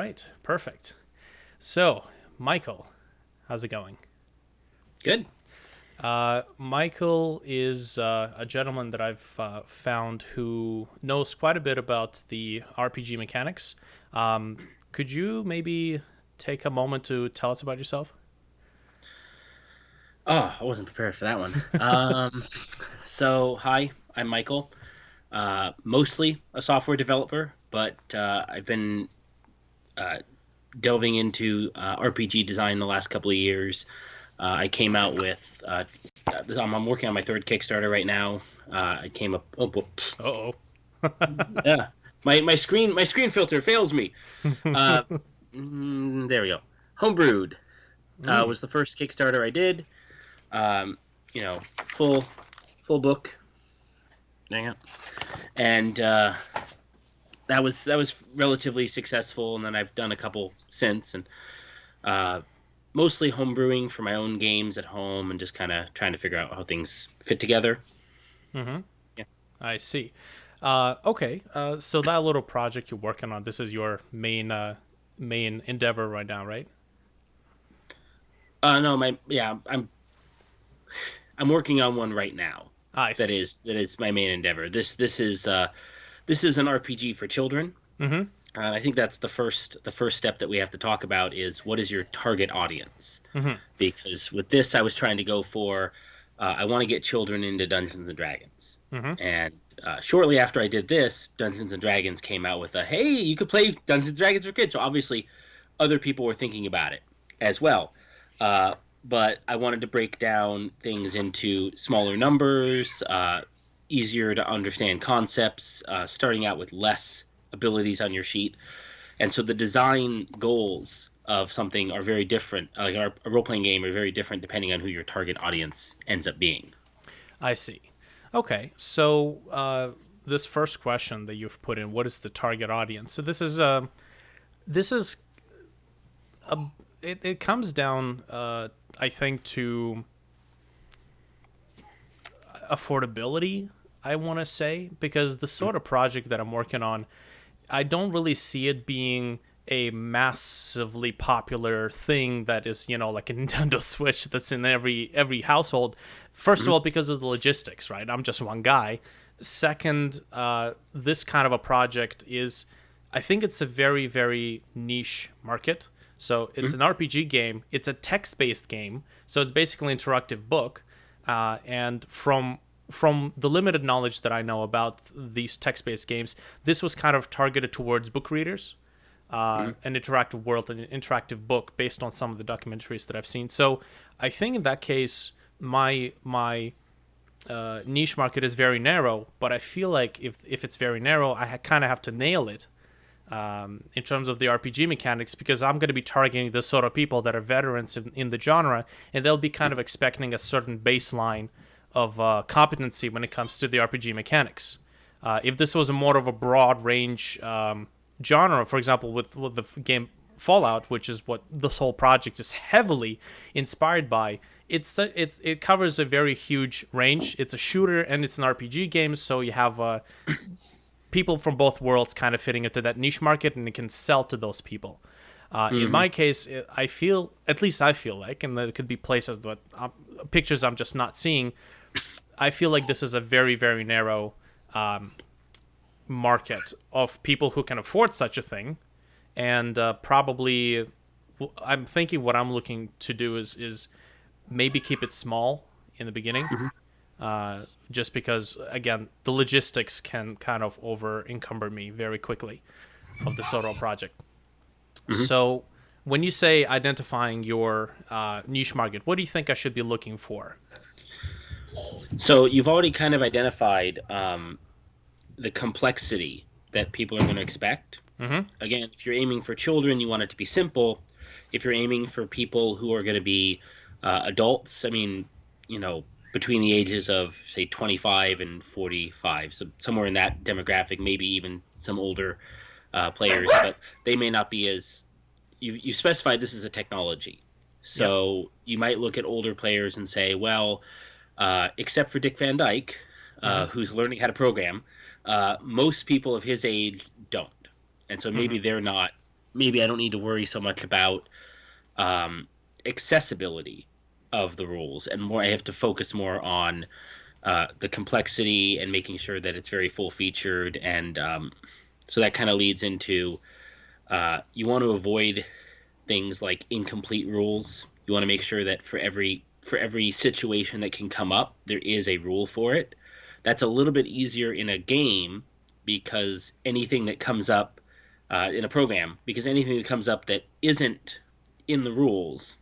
right, perfect. So, Michael, how's it going? Good. Michael is a gentleman that I've found who knows quite a bit about the RPG mechanics. Could you maybe take a moment to tell us about yourself? Oh, I wasn't prepared for that one. So hi, I'm Michael. Mostly a software developer, but I've been uh, delving into RPG design the last couple of years. I came out with. I'm working on my third Kickstarter right now. I came up. Oh, Uh yeah. My screen filter fails me. Uh, there we go. Homebrewed oh. was the first Kickstarter I did. Um, full book. Dang it. And that was relatively successful. And then I've done a couple since, and uh, mostly homebrewing for my own games at home, and just kind of trying to figure out how things fit together. Mm-hmm. Yeah. I see. Okay. So that little project you're working on, this is your main endeavor right now, right? No, I'm working on one right now. I see. That is my main endeavor. This is an RPG for children. Mm-hmm. And I think that's the first step that we have to talk about is what is your target audience? Mm-hmm. Because with this, I was trying to go for I want to get children into Dungeons and Dragons, Mm-hmm. and shortly after I did this, Dungeons and Dragons came out with a hey, you could play Dungeons and Dragons for kids. So obviously, other people were thinking about it as well. Uh, but I wanted to break down things into smaller numbers, easier to understand concepts, starting out with less abilities on your sheet. And so the design goals of something are very different. Like a role playing game are very different depending on who your target audience ends up being. I see. Okay, so this first question that you've put in, what is the target audience? So this is a it comes down, I think, to affordability. I want to say because the sort of project that I'm working on, I don't really see it being a massively popular thing that is, like a Nintendo Switch that's in every household. First of Mm-hmm. all, because of the logistics, right? I'm just one guy. Second, this kind of a project is, I think it's a very, very niche market. So it's Mm-hmm. an RPG game. It's a text-based game. So it's basically an interactive book. And from the limited knowledge that I know about these text-based games, this was kind of targeted towards book readers, Mm-hmm. an interactive world, an interactive book based on some of the documentaries that I've seen. So I think in that case, my niche market is very narrow. But I feel like if it's very narrow, I kind of have to nail it in terms of the RPG mechanics because I'm going to be targeting the sort of people that are veterans in the genre, and they'll be kind of expecting a certain baseline of competency when it comes to the RPG mechanics. If this was a more of a broad range genre, for example, with the game Fallout, which is what this whole project is heavily inspired by, it covers a very huge range. It's a shooter and it's an RPG game, so you have people from both worlds kind of fitting into that niche market, and it can sell to those people. In Mm-hmm. my case, I feel, at least I feel like, and there could be places that pictures I'm just not seeing. I feel like this is a very, very narrow market of people who can afford such a thing, and probably, I'm thinking what I'm looking to do is maybe keep it small in the beginning, Mm-hmm. just because again the logistics can kind of over encumber me very quickly of the Soto project. Mm-hmm. So when you say identifying your niche market, what do you think I should be looking for? So you've already kind of identified the complexity that people are going to expect. Mm-hmm. Again, if you're aiming for children, you want it to be simple. If you're aiming for people who are going to be adults, I mean, between the ages of say 25 and 45, so somewhere in that demographic, maybe even some older players, but they may not be as you specified this is a technology. Yeah. So you might look at older players and say, well, except for Dick Van Dyke, Mm-hmm. who's learning how to program, most people of his age don't, and so Mm-hmm. maybe they're not maybe I don't need to worry so much about um, accessibility of the rules, and more I have to focus more on the complexity and making sure that it's very full featured, and so that kind of leads into you want to avoid things like incomplete rules. You want to make sure that for every situation that can come up, there is a rule for it. That's a little bit easier in a game because anything that comes up in a program, because anything that comes up that isn't in the rules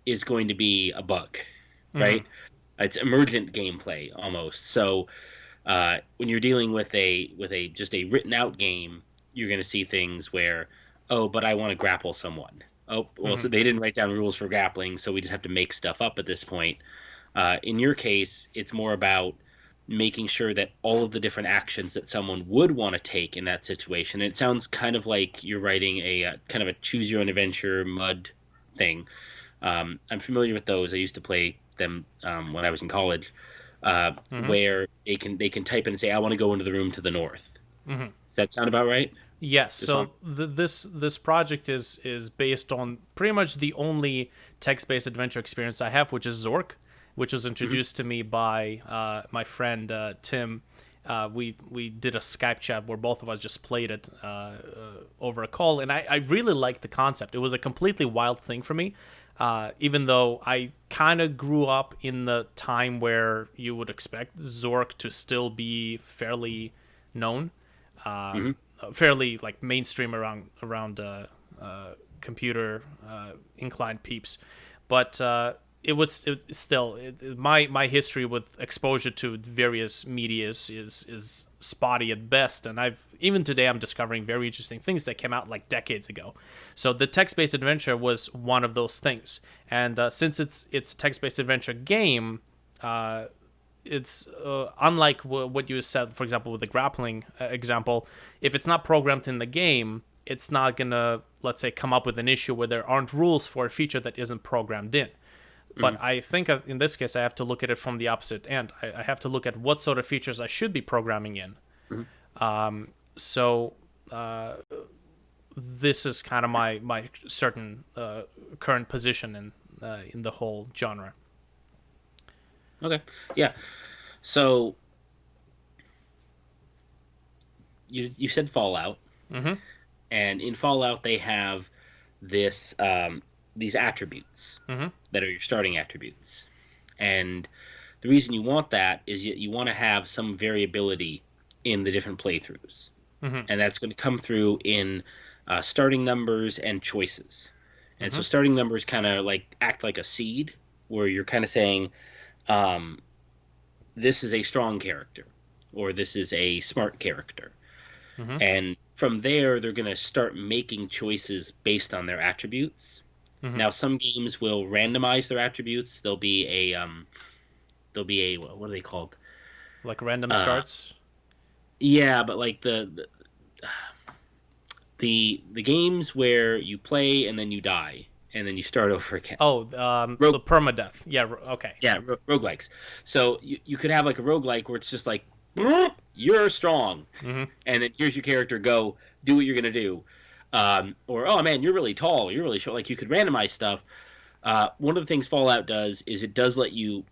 is going to be a bug, right? It's emergent gameplay almost. So when you're dealing with a just a written out game, you're going to see things where, oh, but I want to grapple someone. Oh, well, so they didn't write down rules for grappling, so we just have to make stuff up at this point. In your case, it's more about making sure that all of the different actions that someone would want to take in that situation. And it sounds kind of like you're writing a kind of a choose your own adventure mud thing. I'm familiar with those. I used to play them when I was in college, where they can type in and say, "I want to go into the room to the north." Does that sound about right? Yes. So this project is based on pretty much the only text-based adventure experience I have, which is Zork, which was introduced to me by my friend Tim. We did a Skype chat where both of us just played it over a call, and I really liked the concept. It was a completely wild thing for me, even though I kind of grew up in the time where you would expect Zork to still be fairly known, fairly like mainstream around computer inclined peeps, but my history with exposure to various medias is spotty at best, and even today I'm discovering very interesting things that came out like decades ago. So the text-based adventure was one of those things, and since it's a text-based adventure game, it's unlike what you said, for example, with the grappling example. If it's not programmed in the game, it's not gonna, let's say, come up with an issue where there aren't rules for a feature that isn't programmed in. But I think in this case, I have to look at it from the opposite end. I have to look at what sort of features I should be programming in. So this is kind of my certain current position in the whole genre. Okay. Yeah. So you said Fallout, and in Fallout they have this these attributes that are your starting attributes, and the reason you want that is you want to have some variability in the different playthroughs, and that's going to come through in starting numbers and choices. And so starting numbers kind of like act like a seed, where you're kind of saying, this is a strong character, or this is a smart character. And from there, they're going to start making choices based on their attributes. Now, some games will randomize their attributes. There'll be a what are they called? Like random starts? Yeah, but like the games where you play and then you die and then you start over again. Oh, the permadeath. Yeah, okay. Yeah, roguelikes. So you could have like a roguelike where it's just like, you're strong, and then here's your character, go do what you're gonna do. Or, oh man, you're really tall, you're really short. Like, you could randomize stuff. One of the things Fallout does is it does let you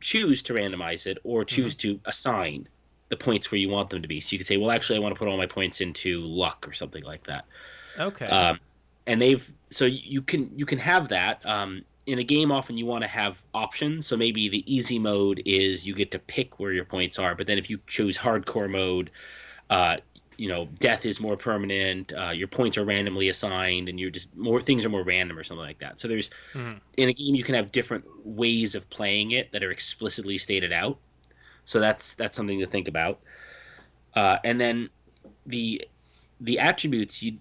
choose to randomize it or choose to assign the points where you want them to be. So you could say, well, actually, I want to put all my points into luck or something like that. Okay. And you can have that. In a game, often you want to have options. So maybe the easy mode is you get to pick where your points are. But then if you choose hardcore mode, death is more permanent. Your points are randomly assigned, and things are more random or something like that. So there's in a game you can have different ways of playing it that are explicitly stated out. So that's something to think about. And then the attributes you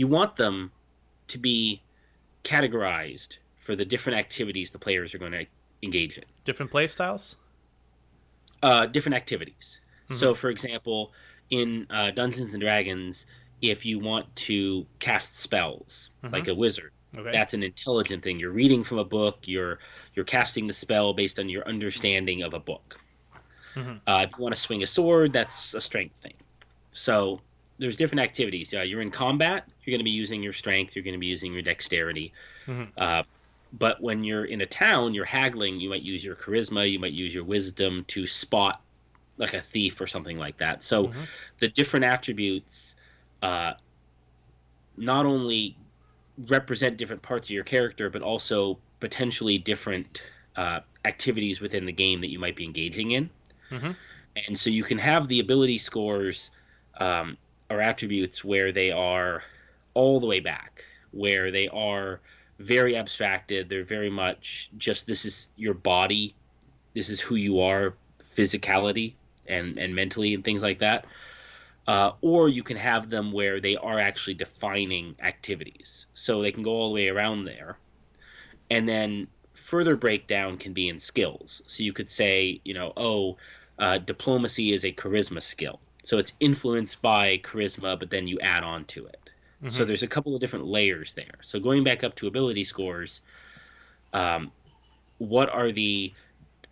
want them to be categorized for the different activities the players are going to engage in. Different play styles? Different activities. So, for example, in Dungeons and Dragons, if you want to cast spells like a wizard, that's an intelligent thing. You're reading from a book. You're casting the spell based on your understanding of a book. If you want to swing a sword, that's a strength thing. So there's different activities. You're in combat, you're going to be using your strength, you're going to be using your dexterity. Mm-hmm. But when you're in a town, you're haggling, you might use your charisma, you might use your wisdom to spot like a thief or something like that. So Mm-hmm. the different attributes uh, not only represent different parts of your character, but also potentially different activities within the game that you might be engaging in. Mm-hmm. And so you can have the ability scores um, or attributes where they are all the way back, where they are very abstracted. They're very much just this is your body, this is who you are, physicality and mentally and things like that. Or you can have them where they are actually defining activities. So they can go all the way around there. And then further breakdown can be in skills. So you could say, diplomacy is a charisma skill. So it's influenced by charisma, but then you add on to it. So Mm-hmm. there's a couple of different layers there. So going back up to ability scores, um, what are the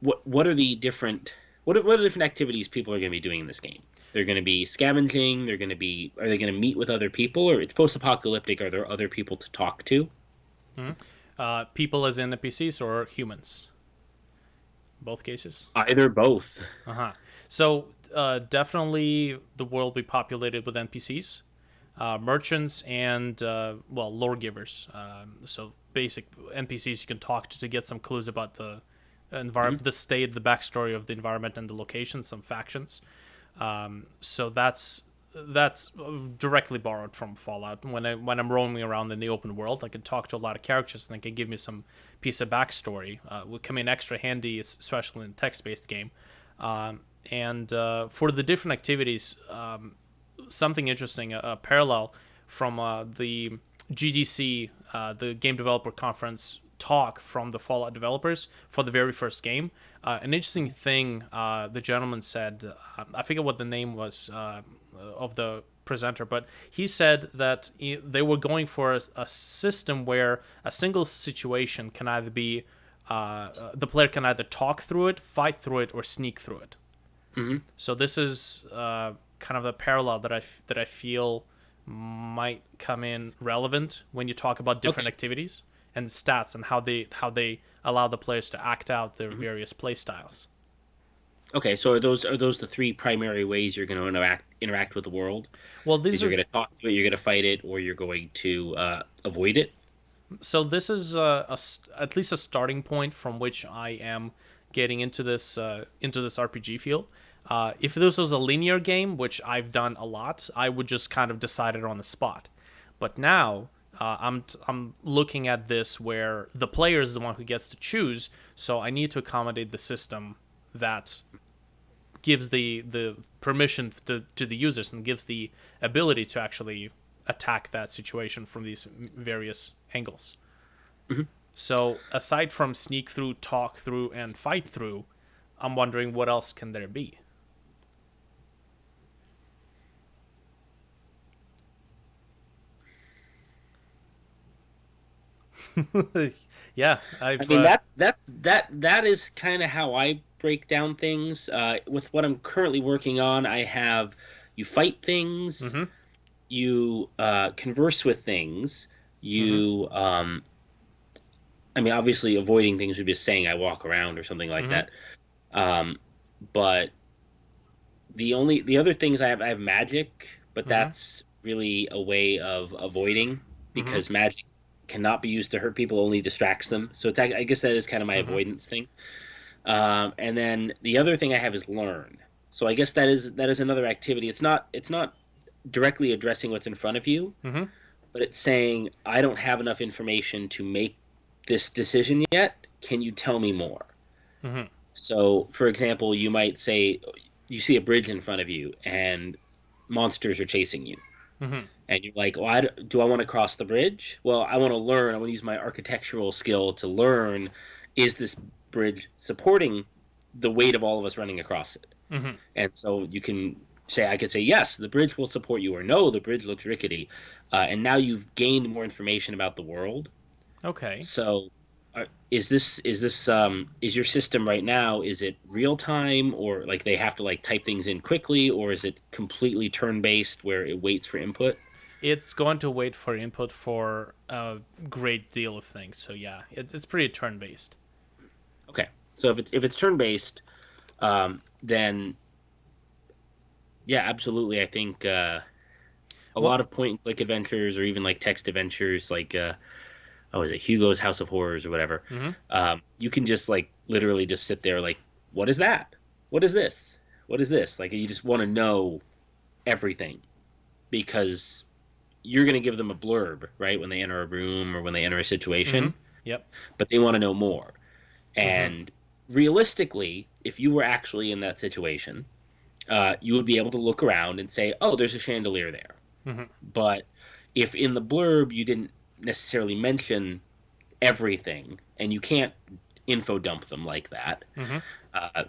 what are the different what are the different activities people are going to be doing in this game? They're going to be scavenging. Are they going to meet with other people, or it's post-apocalyptic? Are there other people to talk to? Mm-hmm. People as in NPCs or humans? Both cases. Either, both. Uh-huh. So definitely the world will be populated with NPCs, merchants, and lore givers. So basic NPCs you can talk to get some clues about the Mm-hmm. environment, the state, the backstory of the environment and the location, some factions. So that's directly borrowed from Fallout. When I'm roaming around in the open world, I can talk to a lot of characters and they can give me some piece of backstory. Will come in extra handy, especially in a text-based game. And for the different activities, something interesting, a parallel from the GDC, the Game Developer Conference talk from the Fallout developers for the very first game. An interesting thing the gentleman said, I forget what the name was of the presenter, but he said that they were going for a system where a single situation can either be the player can either talk through it, fight through it, or sneak through it. Mm-hmm. So this is kind of a parallel that I feel might come in relevant when you talk about different Okay. activities and stats and how they allow the players to act out their Mm-hmm. various play styles. Okay. So are those the three primary ways you're going to interact with the world? Well, Is these you're are going to talk to it, you're going to fight it, or you're going to avoid it? so this is at least a starting point from which I am getting into this RPG field. If this was a linear game, which I've done a lot, I would just kind of decide it on the spot. But now I'm looking at this where the player is the one who gets to choose, so I need to accommodate the system that gives the permission to the users and gives the ability to actually attack that situation from these various angles. Mhm. So aside from sneak through, talk through, and fight through, I'm wondering what else can there be. Yeah, I I've mean, that is kind of how I break down things. With what I'm currently working on, I have you fight things, mm-hmm, you converse with things, mm-hmm, you I mean, obviously, avoiding things would be saying I walk around or something like mm-hmm, that. Um, but the other things I have magic, but mm-hmm, that's really a way of avoiding mm-hmm, because magic cannot be used to hurt people, only distracts them. So I guess that is kind of my mm-hmm, avoidance thing. And then the other thing I have is learn. So I guess that is another activity. It's not directly addressing what's in front of you, mm-hmm, but it's saying I don't have enough information to make this decision yet. Can you tell me more? mm-hmm, So, for example, you might say you see a bridge in front of you and monsters are chasing you. mm-hmm, And you're like, well, do I want to cross the bridge? Well, I want to learn. I want to use my architectural skill to learn, is this bridge supporting the weight of all of us running across it? mm-hmm. And so I could say, yes, the bridge will support you, or no, the bridge looks rickety. And now you've gained more information about the world. Okay. So is your system right now? Is it real time, or like they have to like type things in quickly, or is it completely turn based where it waits for input? It's going to wait for input for a great deal of things. So yeah, it's pretty turn based. Okay, so if it's turn based, then yeah, absolutely. I think a Well, lot of point and click adventures, or even like text adventures, like oh, is it Hugo's House of Horrors or whatever? hmm You can just like literally just sit there like, what is that? What is this? What is this? Like you just want to know everything because you're going to give them a blurb, right, when they enter a room or when they enter a hmm situation, yep. but they want to know more. hmm And realistically, if you were actually in that situation, you would be able to look around and say, oh, there's a chandelier there. hmm But if in the blurb you didn't necessarily mention everything, and you can't info dump them like that, hmm uh,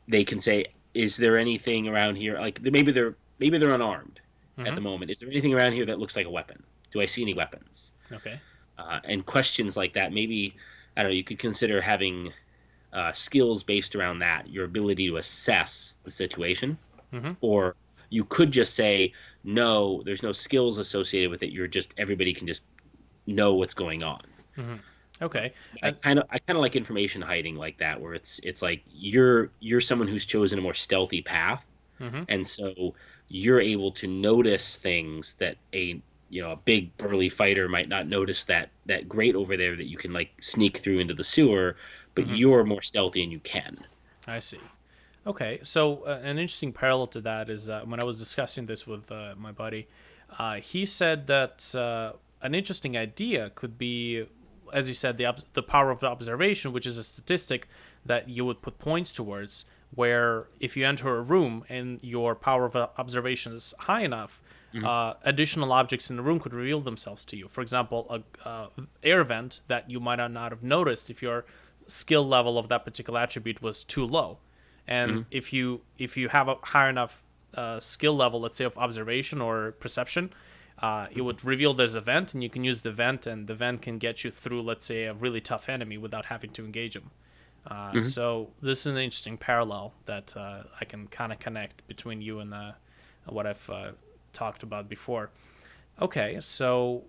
they can say, "Is there anything around here? Like maybe they're unarmed at hmm the moment. Is there anything around here that looks like a weapon? Do I see any weapons?" Okay. And questions like that. Maybe I don't know. You could consider having skills based around that, your ability to assess the situation, hmm or you could just say, "No, there's no skills associated with it. You're just everybody can just know what's going on." hmm Okay. I And kind of I kind of like information hiding like that, where it's like you're someone who's chosen a more stealthy path, hmm and so you're able to notice things that a big burly fighter might not notice, that grate over there that you can like sneak through into the sewer, but hmm you're more stealthy and you can. I see. Okay, so an interesting parallel to that is when I was discussing this with my buddy, he said that an interesting idea could be, as you said, the power of observation, which is a statistic that you would put points towards. Where if you enter a room and your power of observation is high enough, Hmm. additional objects in the room could reveal themselves to you. For example, a air vent that you might not have noticed if your skill level of that particular attribute was too low. And Hmm. if you have a high enough skill level, let's say of observation or perception, it would reveal there's a vent, and you can use the vent, and the vent can get you through, let's say, a really tough enemy without having to engage them. Hmm. So this is an interesting parallel that I can kind of connect between you and what I've talked about before. Okay, so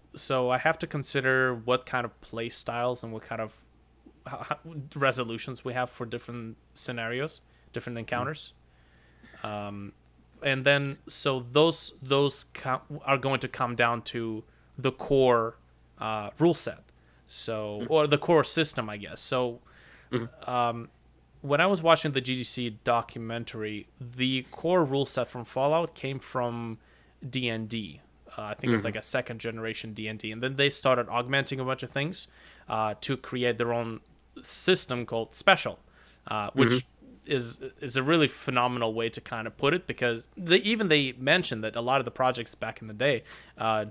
I have to consider what kind of play styles and what kind of resolutions we have for different scenarios, different encounters. And then so those are going to come down to the core rule set, so or the core system, I guess. So Hmm. when I was watching the GDC documentary, the core rule set from Fallout came from D&D. I think it's Hmm. like a second generation D&D, and then they started augmenting a bunch of things to create their own system called Special, Hmm. which is a really phenomenal way to kind of put it, because they mentioned that a lot of the projects back in the day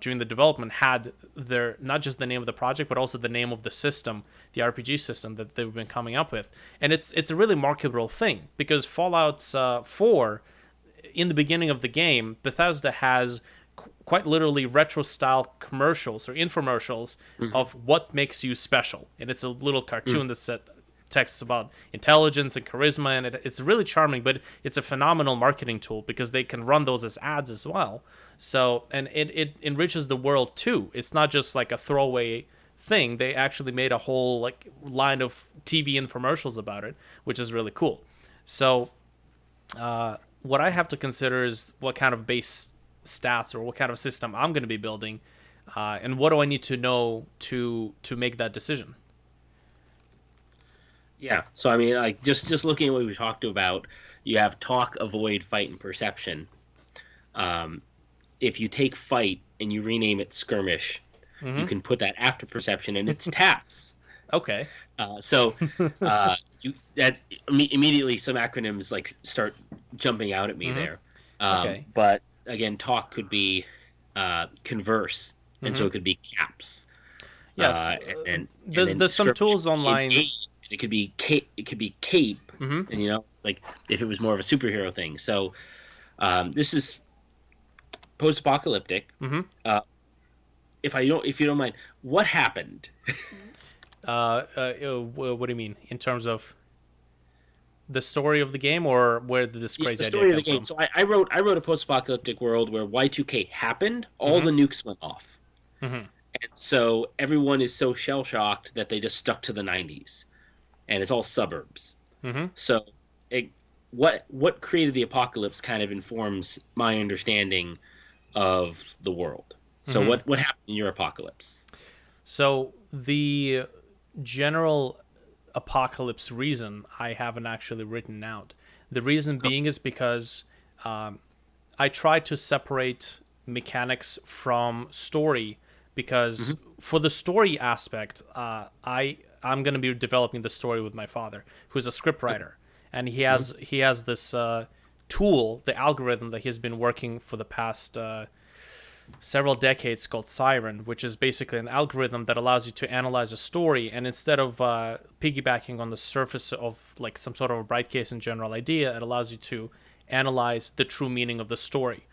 during the development had their not just the name of the project but also the name of the system, the RPG system that they've been coming up with. And it's a really marketable thing, because Fallout's 4, in the beginning of the game, Bethesda has quite literally retro style commercials or infomercials Hmm. of what makes you special, and it's a little Hmm. cartoon that said texts about intelligence and charisma, and it's really charming. But it's a phenomenal marketing tool because they can run those as ads as well. So, and it enriches the world too. It's not just like a throwaway thing. They actually made a whole like line of TV infomercials about it, which is really cool. So what I have to consider is what kind of base stats or what kind of system I'm going to be building, and what do I need to know to make that decision. Yeah. So I mean, like just looking at what we talked about, you have talk, avoid, fight, and perception. Um, if you take fight and you rename it skirmish, you hmm can put that after perception, and it's taps. Okay. So you that immediately some acronyms like start jumping out at me hmm there. Okay. But again, talk could be converse, and so hmm it could be caps. Yes. And There's then some skirmish tools could be online. engage. It could be cape. It could be cape, hmm and it's like if it was more of a superhero thing. So this is post-apocalyptic. hmm Uh, if you don't mind, what happened? What do you mean in terms of the story of the game, or where did this Yeah, the crazy idea story of the come game. from? So I wrote a post-apocalyptic world where Y2K happened, all Mm-hmm. the nukes went off. Mm-hmm. And so everyone is so shell shocked that they just stuck to the 90s, and it's all suburbs. Mm-hmm. So it, what created the apocalypse kind of informs my understanding of the world. So Mm-hmm. what happened in your apocalypse? So the general apocalypse reason I haven't actually written out. The reason Oh, being is because um, I try to separate mechanics from story, because mhm, for the story aspect, I'm going to be developing the story with my father, who's a scriptwriter, and mhm, he has this tool, the algorithm that he's been working for the past several decades, called Siren, which is basically an algorithm that allows you to analyze a story, and instead of piggybacking on the surface of like some sort of a bright case and general idea, it allows you to analyze the true meaning of the story.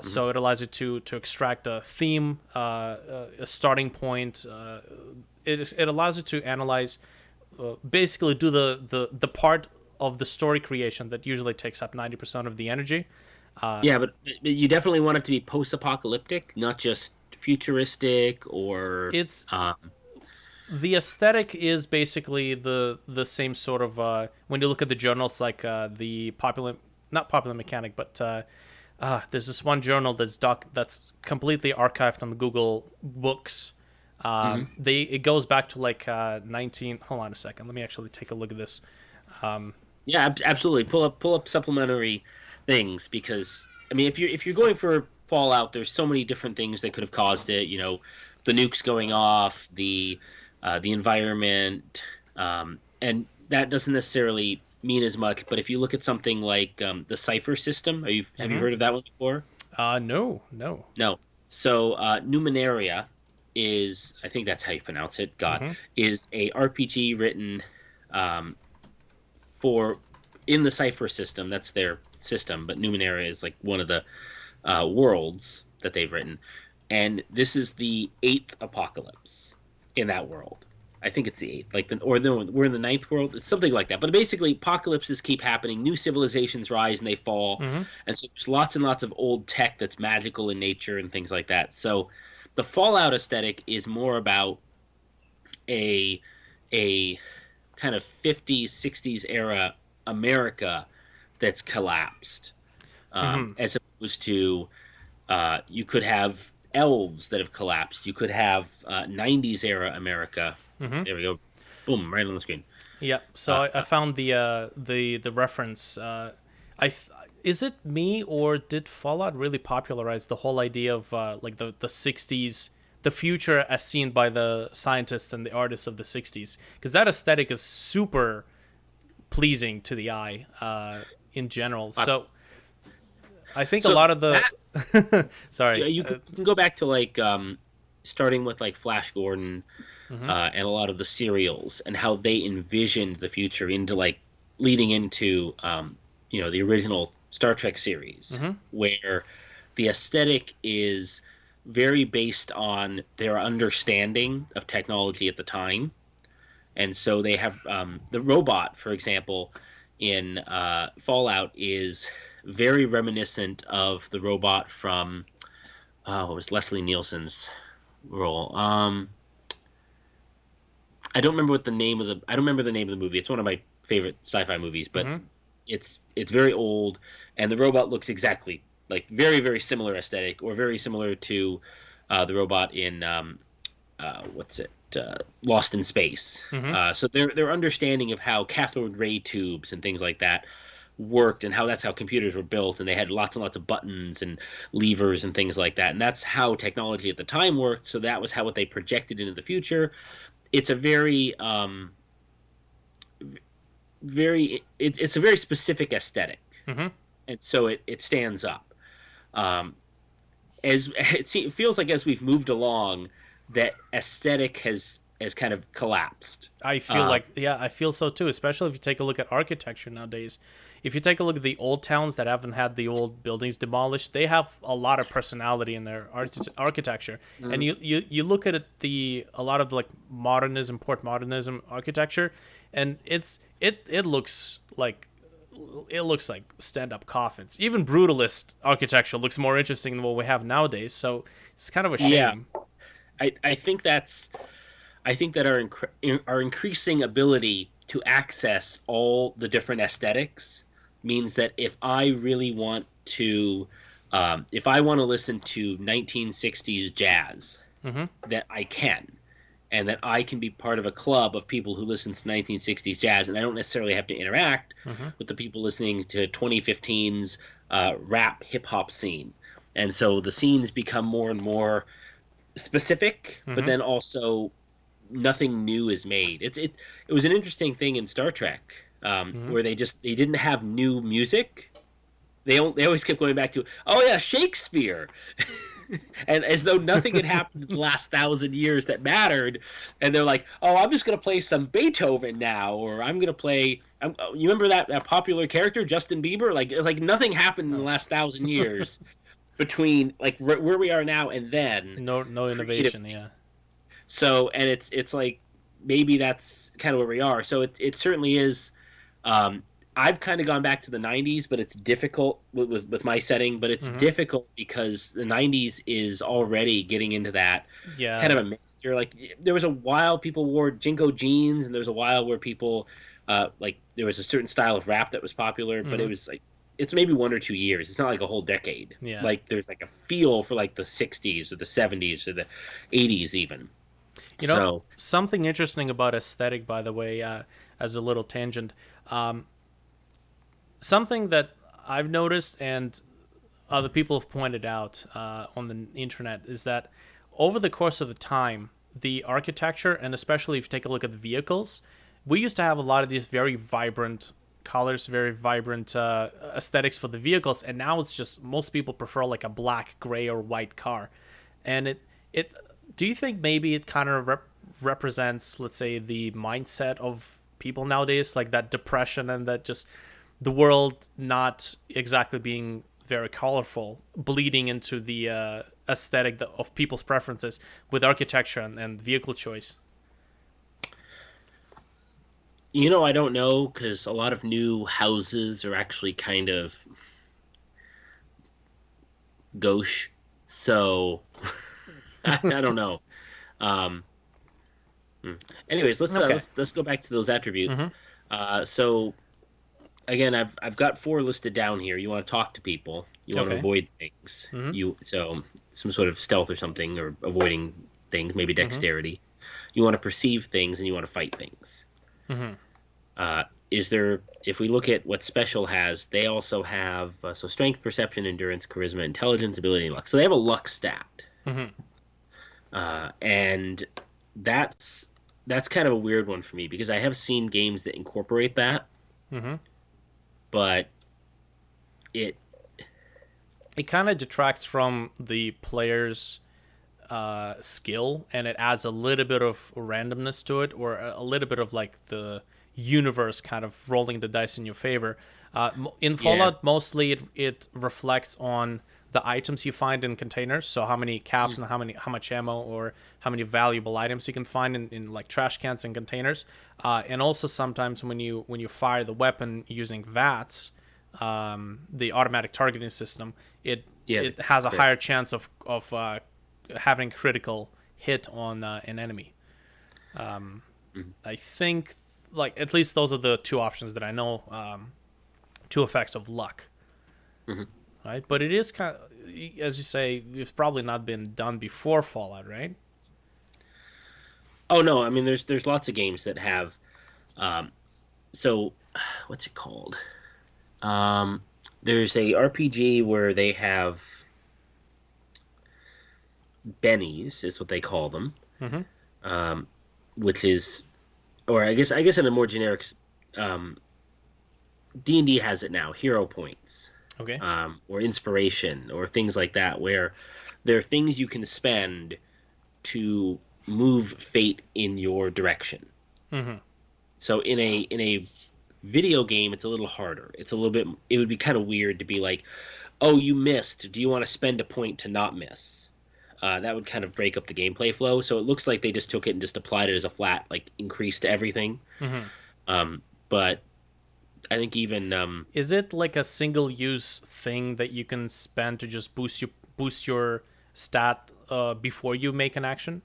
mhm. So it allows you to extract a theme, a starting point. It allows you to analyze, basically do the part of the story creation that usually takes up 90% of the energy. Yeah, but you definitely want it to be post-apocalyptic, not just futuristic or It's um, the aesthetic is basically the same sort of when you look at the journals, like the popular, not popular mechanic, but there's this one journal that's completely archived on the Google Books. mhm. They It goes back to like 19. Hold on a second. Let me actually take a look at this. Yeah, absolutely. Pull up supplementary things because I mean, if you're going for Fallout, there's so many different things that could have caused it. The nukes going off, the environment, and that doesn't necessarily mean as much. But if you look at something like the Cipher system, have you Mm-hmm. heard of that one before? No, no. No. So Numenaria is, I think that's how you pronounce it. God, Mm-hmm. is a RPG written um, for in the Cipher system. That's their system, but Numenaria is like one of the worlds that they've written, and this is the eighth apocalypse in that world. I think it's the eighth, like or no, we're in the ninth world. It's something like that. But basically, apocalypses keep happening. New civilizations rise and they fall, Mm-hmm. and so there's lots and lots of old tech that's magical in nature and things like that. So the Fallout aesthetic is more about a a kind of 50s 60s era America that's collapsed, Mm-hmm. as opposed to you could have elves that have collapsed. You could have 90s era America. Mm-hmm. There we go. Boom, right on the screen. Yeah. So Uh, I found the reference. Is it me, or did Fallout really popularize the whole idea of like the '60s, the future as seen by the scientists and the artists of the '60s? Because that aesthetic is super pleasing to the eye in general. uh, So I think a so lot of that the yeah, sorry. you can go back to like starting with like Flash Gordon Mm-hmm. and a lot of the serials and how they envisioned the future into like leading into the original Star Trek series Mm-hmm. where the aesthetic is very based on their understanding of technology at the time. And so they have the robot, for example, in Fallout is very reminiscent of the robot from what was Leslie Nielsen's role. I don't remember what the name of the I don't remember the name of the movie. It's one of my favorite sci-fi movies, but Mm-hmm. it's very old, and the robot looks exactly like very very similar aesthetic, or very similar to the robot in what's it Lost in Space. Mm-hmm. So their understanding of how cathode ray tubes and things like that worked, and how that's how computers were built, and they had lots and lots of buttons and levers and things like that, and that's how technology at the time worked. So that was how what they projected into the future. It's a it's a very specific aesthetic, Mm-hmm. and so it stands up. Um, as it feels like as we've moved along, that aesthetic has has kind of collapsed. I feel like, yeah, I feel so too, especially if you take a look at architecture nowadays. If you take a look at the old towns that haven't had the old buildings demolished, they have a lot of personality in their architecture. And you look at a lot of like modernism, port modernism architecture, and it looks like stand-up coffins. Even brutalist architecture looks more interesting than what we have nowadays. So it's kind of a Yeah, shame. I think that our increasing ability to access all the different aesthetics means that if I want to listen to 1960s jazz, Mm-hmm. that I can, and that I can be part of a club of people who listen to 1960s jazz, and I don't necessarily have to interact Mm-hmm. with the people listening to 2015's rap hip hop scene. And so the scenes become more and more specific, but Mm-hmm. then also nothing new is made. It was an interesting thing in Star Trek, Mm-hmm. where they didn't have new music. They always kept going back to, oh yeah, Shakespeare, and as though nothing had happened in the last 1,000 years that mattered. And they're like, oh, I'm just gonna play some Beethoven now, or I'm gonna play. You remember that popular character Justin Bieber? Like it's like nothing happened in the Oh. last 1,000 years between like where we are now and then No creative. innovation, yeah. So, and it's like maybe that's kind of where we are. So it certainly is. Um, I've kind of gone back to the 90s, but it's difficult with my setting. But it's Mm-hmm. difficult because the 90s is already getting into that kind Yeah. of a mixture. Like there was a while people wore Jinko jeans, and there was a while where people like there was a certain style of rap that was popular, but it Mm-hmm. was like it's maybe 1 or 2 years. It's not like a whole decade. Yeah. Like there's like a feel for like the 60s or the 70s or the 80s even. You know, So something interesting about aesthetic, by the way, as a little tangent, something that I've noticed and other people have pointed out on the internet is that over the course of the time, the architecture, and especially if you take a look at the vehicles, we used to have a lot of these very vibrant colors, very vibrant aesthetics for the vehicles, and now it's just most people prefer like a black, gray, or white car. And it do you think maybe it kind of represents, let's say, the mindset of people nowadays, like that depression and that just the world not exactly being very colorful, bleeding into the aesthetic of people's preferences with architecture and vehicle choice? I don't know because a lot of new houses are actually kind of gauche. So I don't know. Um, hmm. Anyways, Okay. let's go back to those attributes. Mm-hmm. So again, I've got 4 listed down here. You want to talk to people. You want to Okay. avoid things. Mm-hmm. So some sort of stealth or something, or avoiding things, maybe Mm-hmm. dexterity. You want to perceive things, and you want to fight things. Mm-hmm. Is there? If we look at what special has, they also have so strength, perception, endurance, charisma, intelligence, ability, and luck. So they have a luck stat, Mm-hmm. and that's kind of a weird one for me because I have seen games that incorporate that, Mm-hmm. but it It kind of detracts from the player's skill, and it adds a little bit of randomness to it, or a little bit of like the universe kind of rolling the dice in your favor. In yeah. Fallout, mostly it reflects on the items you find in containers. So how many caps and how much ammo or how many valuable items you can find in like trash cans and containers. And also sometimes when you fire the weapon using VATS, the automatic targeting system, it Yeah, it has a higher that's chance of having critical hit on an enemy. mhm. I think like at least those are the two options that I know. Two effects of luck, Mhm. right? But it is kind of, as you say, it's probably not been done before Fallout, right? Oh no, I mean there's lots of games that have um so what's it called? Um there's a RPG where they have bennies is what they call them. Mm-hmm. Um which is or I guess in a more generic D&D has it now, hero points. Okay. Or inspiration or things like that where there are things you can spend to move fate in your direction. Mm-hmm. So in a video game, it's a little harder. It's a little bit. It would be kind of weird to be like, "Oh, you missed. Do you want to spend a point to not miss?" That would kind of break up the gameplay flow. So it looks like they just took it and just applied it as a flat like increase to everything. Mm-hmm. But I think even Is it like a single use thing that you can spend to just boost your stat before you make an action?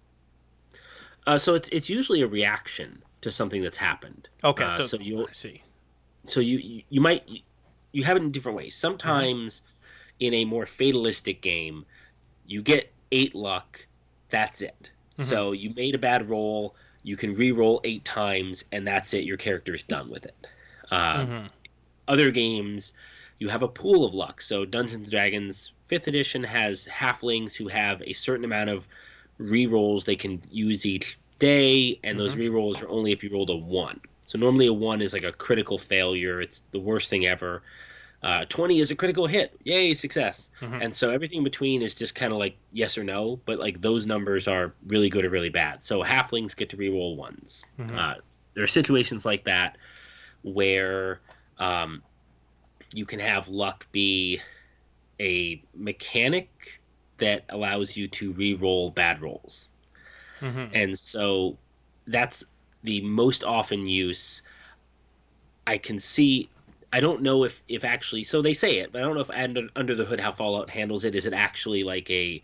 so it's usually a reaction to something that's happened. Okay, So you'll I see. so you might you have it in different ways. Mm-hmm. Sometimes in a more fatalistic game, you get 8 luck, that's it. Mm-hmm. So you made a bad roll, you can re-roll 8 times, and that's it. Your character's done with it. Uh, Mm-hmm. Other games, you have a pool of luck. So Dungeons and Dragons 5th edition has halflings who have a certain amount of re-rolls they can use each day, and those Mm-hmm. re-rolls are only if you rolled a 1. So normally a 1 is like a critical failure. It's the worst thing ever. 20 is a critical hit. Yay, success. Mm-hmm. And so everything in between is just kind of like yes or no, but like those numbers are really good or really bad. So halflings get to reroll 1s. Mm-hmm. There are situations like that where um, you can have luck be a mechanic that allows you to re-roll bad rolls. Mm-hmm. And so that's the most often use. I can see. I don't know if actually. So they say it, but I don't know if under the hood how Fallout handles it. Is it actually like a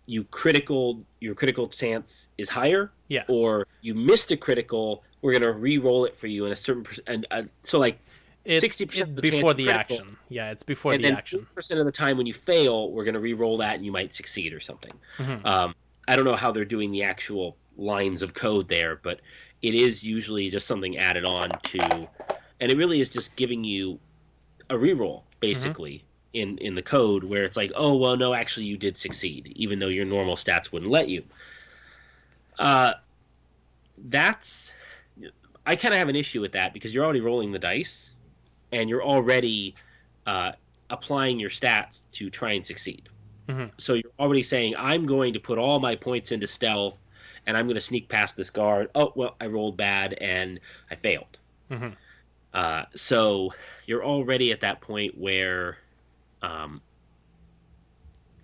your critical chance is higher, Yeah. or you missed a critical? We're gonna re-roll it for you in a certain percent. So like It's 60% of the chance before you're the critical, action. Yeah, it's before and the then action. 40% of the time when you fail, we're gonna re-roll that and you might succeed or something. Mm-hmm. I don't know how they're doing the actual lines of code there, but it is usually just something added on to, and it really is just giving you a reroll Mm-hmm. basically in the code where it's like, oh well, no, actually you did succeed, even though your normal stats wouldn't let you. Uh, that's I kind of have an issue with that because you're already rolling the dice and you're already uh, applying your stats to try and succeed. Mm-hmm. So you're already saying, I'm going to put all my points into stealth and I'm going to sneak past this guard. Oh, well, I rolled bad and I failed. Mm-hmm. So you're already at that point where um,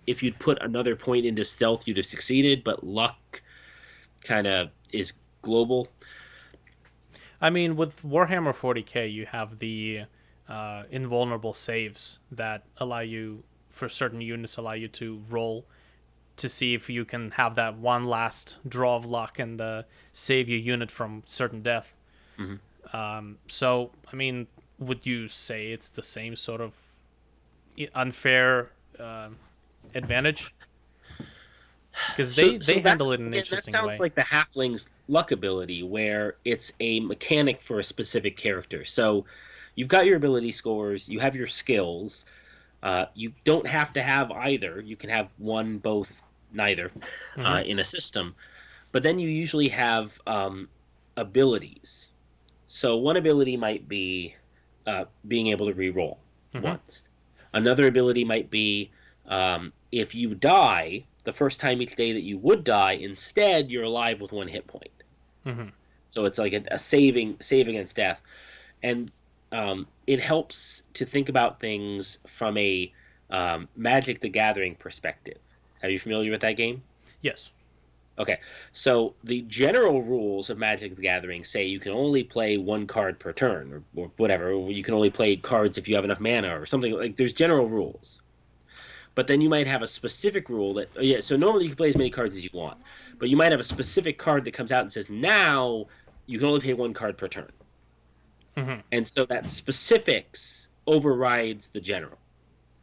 if you'd put another point into stealth, you'd have succeeded, but luck kind of is global. I mean, with Warhammer 40k, you have the invulnerable saves that allow you, for certain units, allow you to roll to see if you can have that one last draw of luck and save your unit from certain death. Mm-hmm. So, I mean, would you say it's the same sort of unfair advantage? Because they handle it in an interesting that sounds way. like the halfling's luck ability, where it's a mechanic for a specific character. So you've got your ability scores, you have your skills. You don't have to have either. You can have one, both, neither Mm-hmm. in a system. But then you usually have abilities. So one ability might be being able to re-roll Mm-hmm. once. Another ability might be if you die the first time each day that you would die, instead you're alive with 1 hit point. Mm-hmm. So it's like a save against death, and it helps to think about things from a Magic the Gathering perspective. Are you familiar with that game? Yes. Okay, so the general rules of Magic the Gathering say you can only play 1 card per turn, or whatever. Or you can only play cards if you have enough mana, or something like. There's general rules, but then you might have a specific rule that yeah. So normally you can play as many cards as you want, but you might have a specific card that comes out and says now you can only play 1 card per turn, Mm-hmm. and so that specifics overrides the general.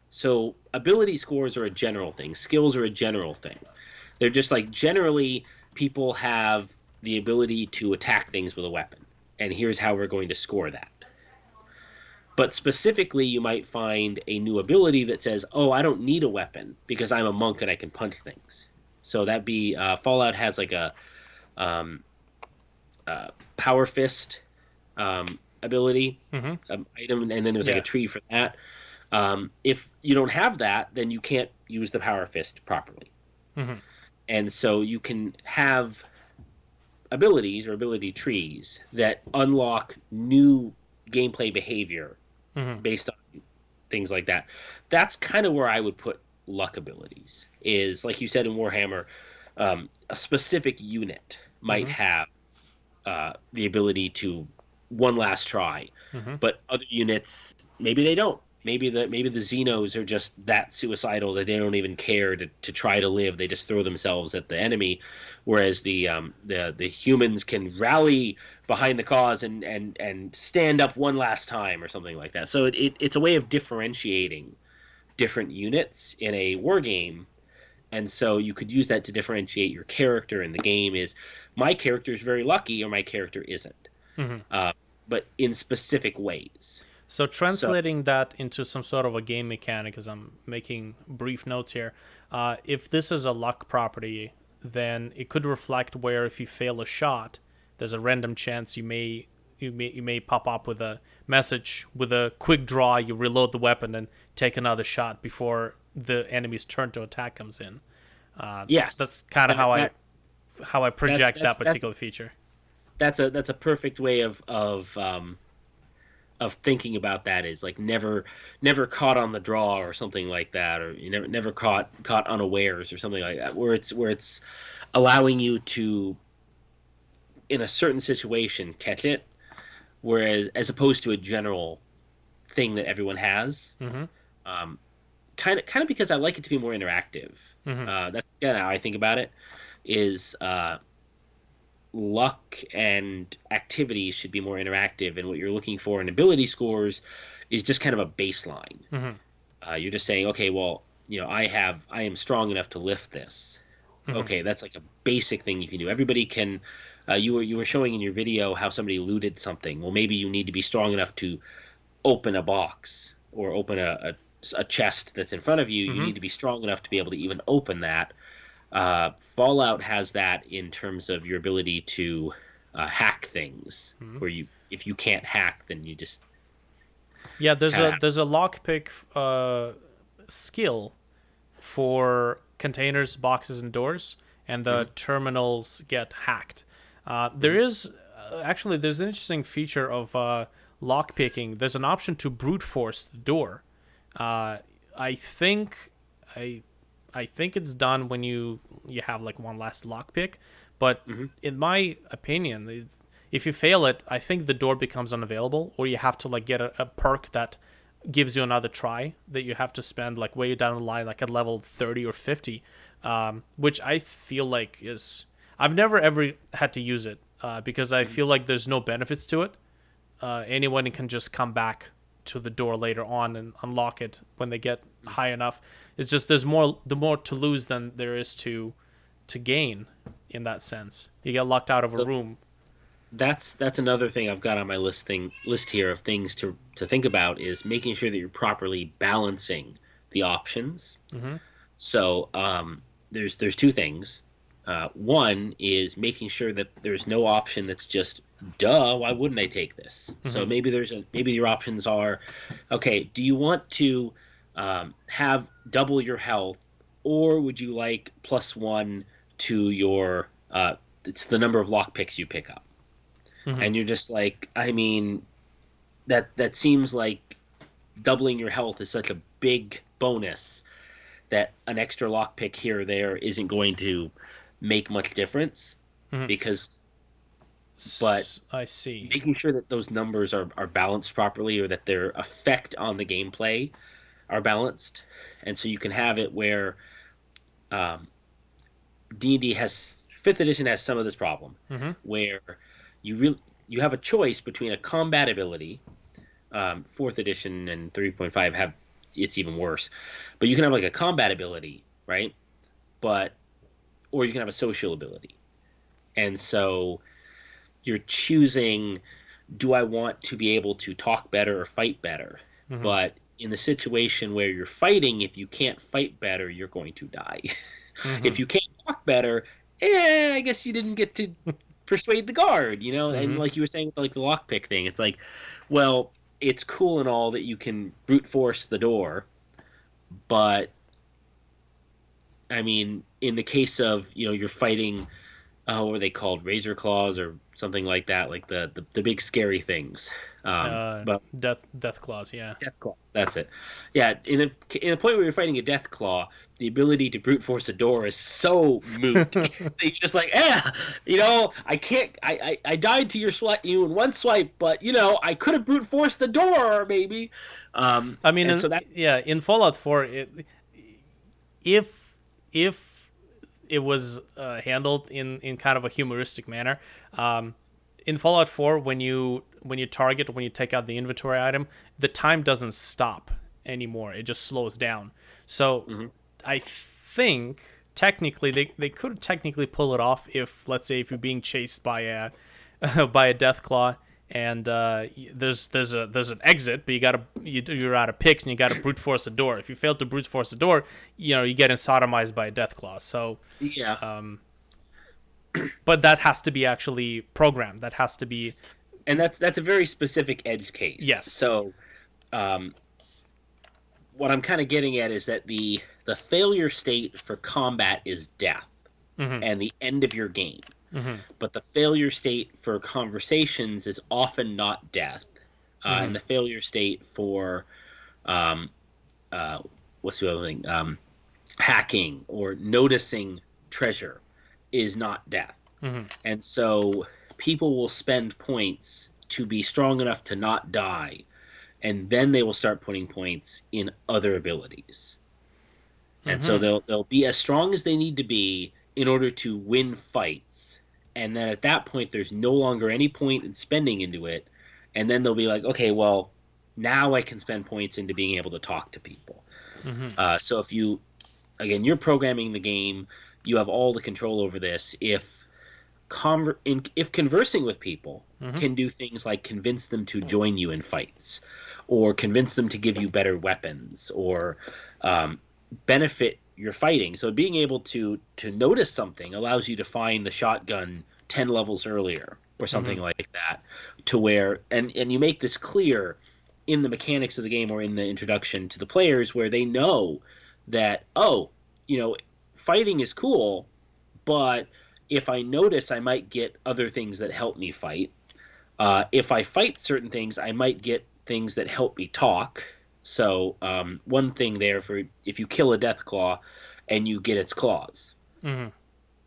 So ability scores are a general thing, skills are a general thing. They're just like generally people have the ability to attack things with a weapon, and here's how we're going to score that. But specifically, you might find a new ability that says, "Oh, I don't need a weapon because I'm a monk and I can punch things." So that be Fallout has like a um, power fist ability Mm-hmm. item, and then there's like a Yeah. tree for that. If you don't have that, then you can't use the power fist properly. Mm-hmm. And so you can have abilities or ability trees that unlock new gameplay behavior Hmm. based on things like that. That's kind of where I would put luck abilities. Is like you said in Warhammer, a specific unit might Hmm. have the ability to one last try, Hmm. but other units maybe they don't. Maybe the Xenos are just that suicidal that they don't even care to try to live. They just throw themselves at the enemy, whereas the humans can rally behind the cause and stand up one last time or something like that. So it's a way of differentiating different units in a war game, and so you could use that to differentiate your character in the game. Is my character is very lucky or my character isn't, Hmm. uh, but in specific ways. So So translating that into some sort of a game mechanic, as I'm making brief notes here, if this is a luck property, then it could reflect where if you fail a shot, there's a random chance you may pop up with a message with a quick draw. You reload the weapon and take another shot before the enemy's turn to attack comes in. yes, That's kind of that, that how I that's project that particular feature. that's a perfect way of thinking about that. Is like never caught on the draw or something like that, or you never caught unawares or something like that, where it's allowing you to in a certain situation catch it, whereas as opposed to a general thing that everyone has. Hmm. Um, kind of because I like it to be more interactive. Hmm. That's kind of how I think about it. Is luck and activities should be more interactive, and what you're looking for in ability scores is just kind of a baseline. Hmm. You're just saying, okay, well, I am strong enough to lift this. Hmm. Okay, that's like a basic thing you can do. Everybody can. You were showing in your video how somebody looted something. Well, maybe you need to be strong enough to open a box or open a chest that's in front of you. You Hmm. need to be strong enough to be able to even open that. Fallout has that in terms of your ability to hack things, Hmm. where if you can't hack, then you just Yeah, there's kind a of there's a lockpick skill for containers, boxes, and doors, and the have. terminals get hacked. Mhm. There is actually there's an interesting feature of lock picking. There's an option to brute force the door. Uh, I think I I think it's done when you have like one last lock pick, but Mhm. in my opinion, if you fail it, I think the door becomes unavailable, or you have to like get a perk that gives you another try that you have to spend like way down the line, like at level 30 or 50, which I feel like is I've never ever had to use it because I Mhm. feel like there's no benefits to it. Anyone can just come back to the door later on and unlock it when they get high enough. It's just there's more to lose than there is to gain in that sense. You get locked out of a So room. that's another thing I've got on my list here of things to think about is making sure that you're properly balancing the options. Mm-hmm. So there's two things. One is making sure that there's no option that's just duh. Why wouldn't I take this? So Mm-hmm. maybe your options are, okay. Do you want to have double your health, or would you like +1 to your it's the number of lock picks you pick up? Mm-hmm. And you're just like, I mean, that seems like doubling your health is such a big bonus that an extra lockpick here or there isn't going to make much difference Mm-hmm. because but I see. making sure that those numbers are balanced properly or that their effect on the gameplay are balanced, and so you can have it where um, D&D has fifth edition has some of this problem Mm-hmm. where you have a choice between a combat ability. Fourth edition and 3.5 have it's even worse, but you can have like a combat ability, right? But or you can have a social ability. And so you're choosing, do I want to be able to talk better or fight better? Mm-hmm. But in the situation where you're fighting, if you can't fight better, you're going to die. Mm-hmm. If you can't talk better, I guess you didn't get to persuade the guard, you know? And Mm-hmm. like you were saying with like the lockpick thing, it's like, well, it's cool and all that you can brute force the door, but I mean, in the case of, you're fighting, what are they called? Razor claws or something like that, like the big scary things. But Death claws, yeah. Death Claw. That's it. Yeah, in the point where you're fighting a Death Claw, the ability to brute force a door is so moot. It's just like, I can't. I died to you in one swipe, but I could have brute forced the door, maybe. I mean, And so that's yeah, in Fallout 4, if it was handled in kind of a humoristic manner, in Fallout 4, when you target, when you take out the inventory item, the time doesn't stop anymore. It just slows down. So mhm. I think technically they could technically pull it off if, let's say, if you're being chased by a by a death claw, and there's an exit, but you're out of picks and you gotta brute force a door. If you fail to brute force a door, you get sodomized by a death claw. So, Yeah, but that has to be actually programmed. That has to be, and that's a very specific edge case. yes. So, um, what I'm kind of getting at is that the failure state for combat is death Mm-hmm. and the end of your game. Mm-hmm. But the failure state for conversations is often not death, Mm-hmm. and the failure state for um, what's the other thing? Hacking or noticing treasure is not death, Mm-hmm. and so people will spend points to be strong enough to not die, and then they will start putting points in other abilities. And so Mm-hmm. they'll be as strong as they need to be in order to win fights. And then at that point, there's no longer any point in spending into it. And then they'll be like, okay, well, now I can spend points into being able to talk to people. Mm-hmm. So if you're programming the game, you have all the control over this. If conversing with people Mm-hmm. can do things like convince them to join you in fights, or convince them to give you better weapons, or benefit your fighting. So being able to notice something allows you to find the shotgun 10 levels earlier or something Mm-hmm. like that, to where and you make this clear in the mechanics of the game or in the introduction to the players, where they know that, oh, fighting is cool, but if I notice, I might get other things that help me fight. If I fight certain things, I might get things that help me talk. So one thing there, for if you kill a death claw and you get its claws, Mm-hmm.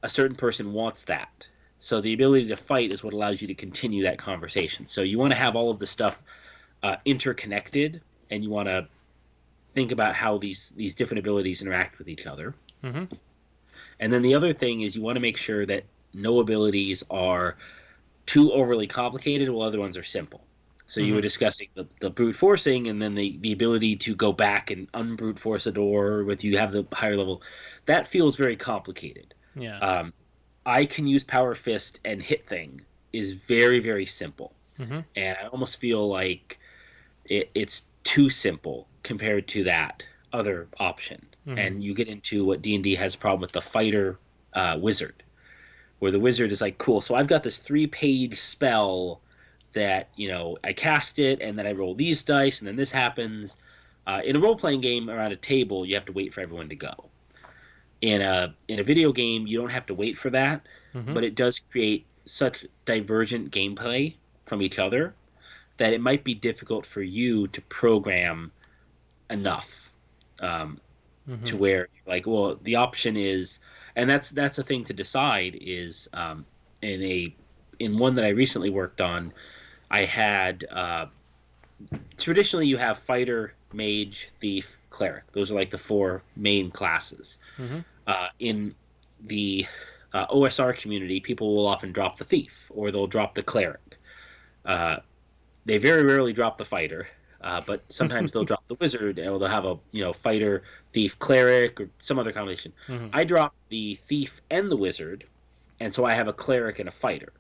a certain person wants that. So the ability to fight is what allows you to continue that conversation. So you want to have all of the stuff interconnected, and you want to think about how these different abilities interact with each other. Mm-hmm. And then the other thing is you want to make sure that no abilities are too overly complicated while other ones are simple. So you were Mm-hmm. discussing the brute forcing, and then the ability to go back and unbrute force a door with you have the higher level. That feels very complicated. Yeah. Um, I can use Power Fist and hit thing is very, very simple. Mm-hmm. And I almost feel like it's too simple compared to that other option. Mm-hmm. And you get into what D&D has a problem with, the fighter wizard, where the wizard is like, cool, so I've got this 3-page spell that, I cast it, and then I roll these dice, and then this happens. In a role-playing game around a table, you have to wait for everyone to go. In a video game, you don't have to wait for that, Mm-hmm. but it does create such divergent gameplay from each other that it might be difficult for you to program enough, to Mm-hmm. where, like, well, the option is, and that's a thing to decide, is in one that I recently worked on, I had, traditionally you have fighter, mage, thief, cleric. Those are like the 4 main classes. Mm-hmm. In the OSR community, people will often drop the thief, or they'll drop the cleric. Uh, they very rarely drop the fighter, but sometimes they'll drop the wizard, or they'll have a fighter, thief, cleric, or some other combination. Mm-hmm. I drop the thief and the wizard, and so I have a cleric and a fighter.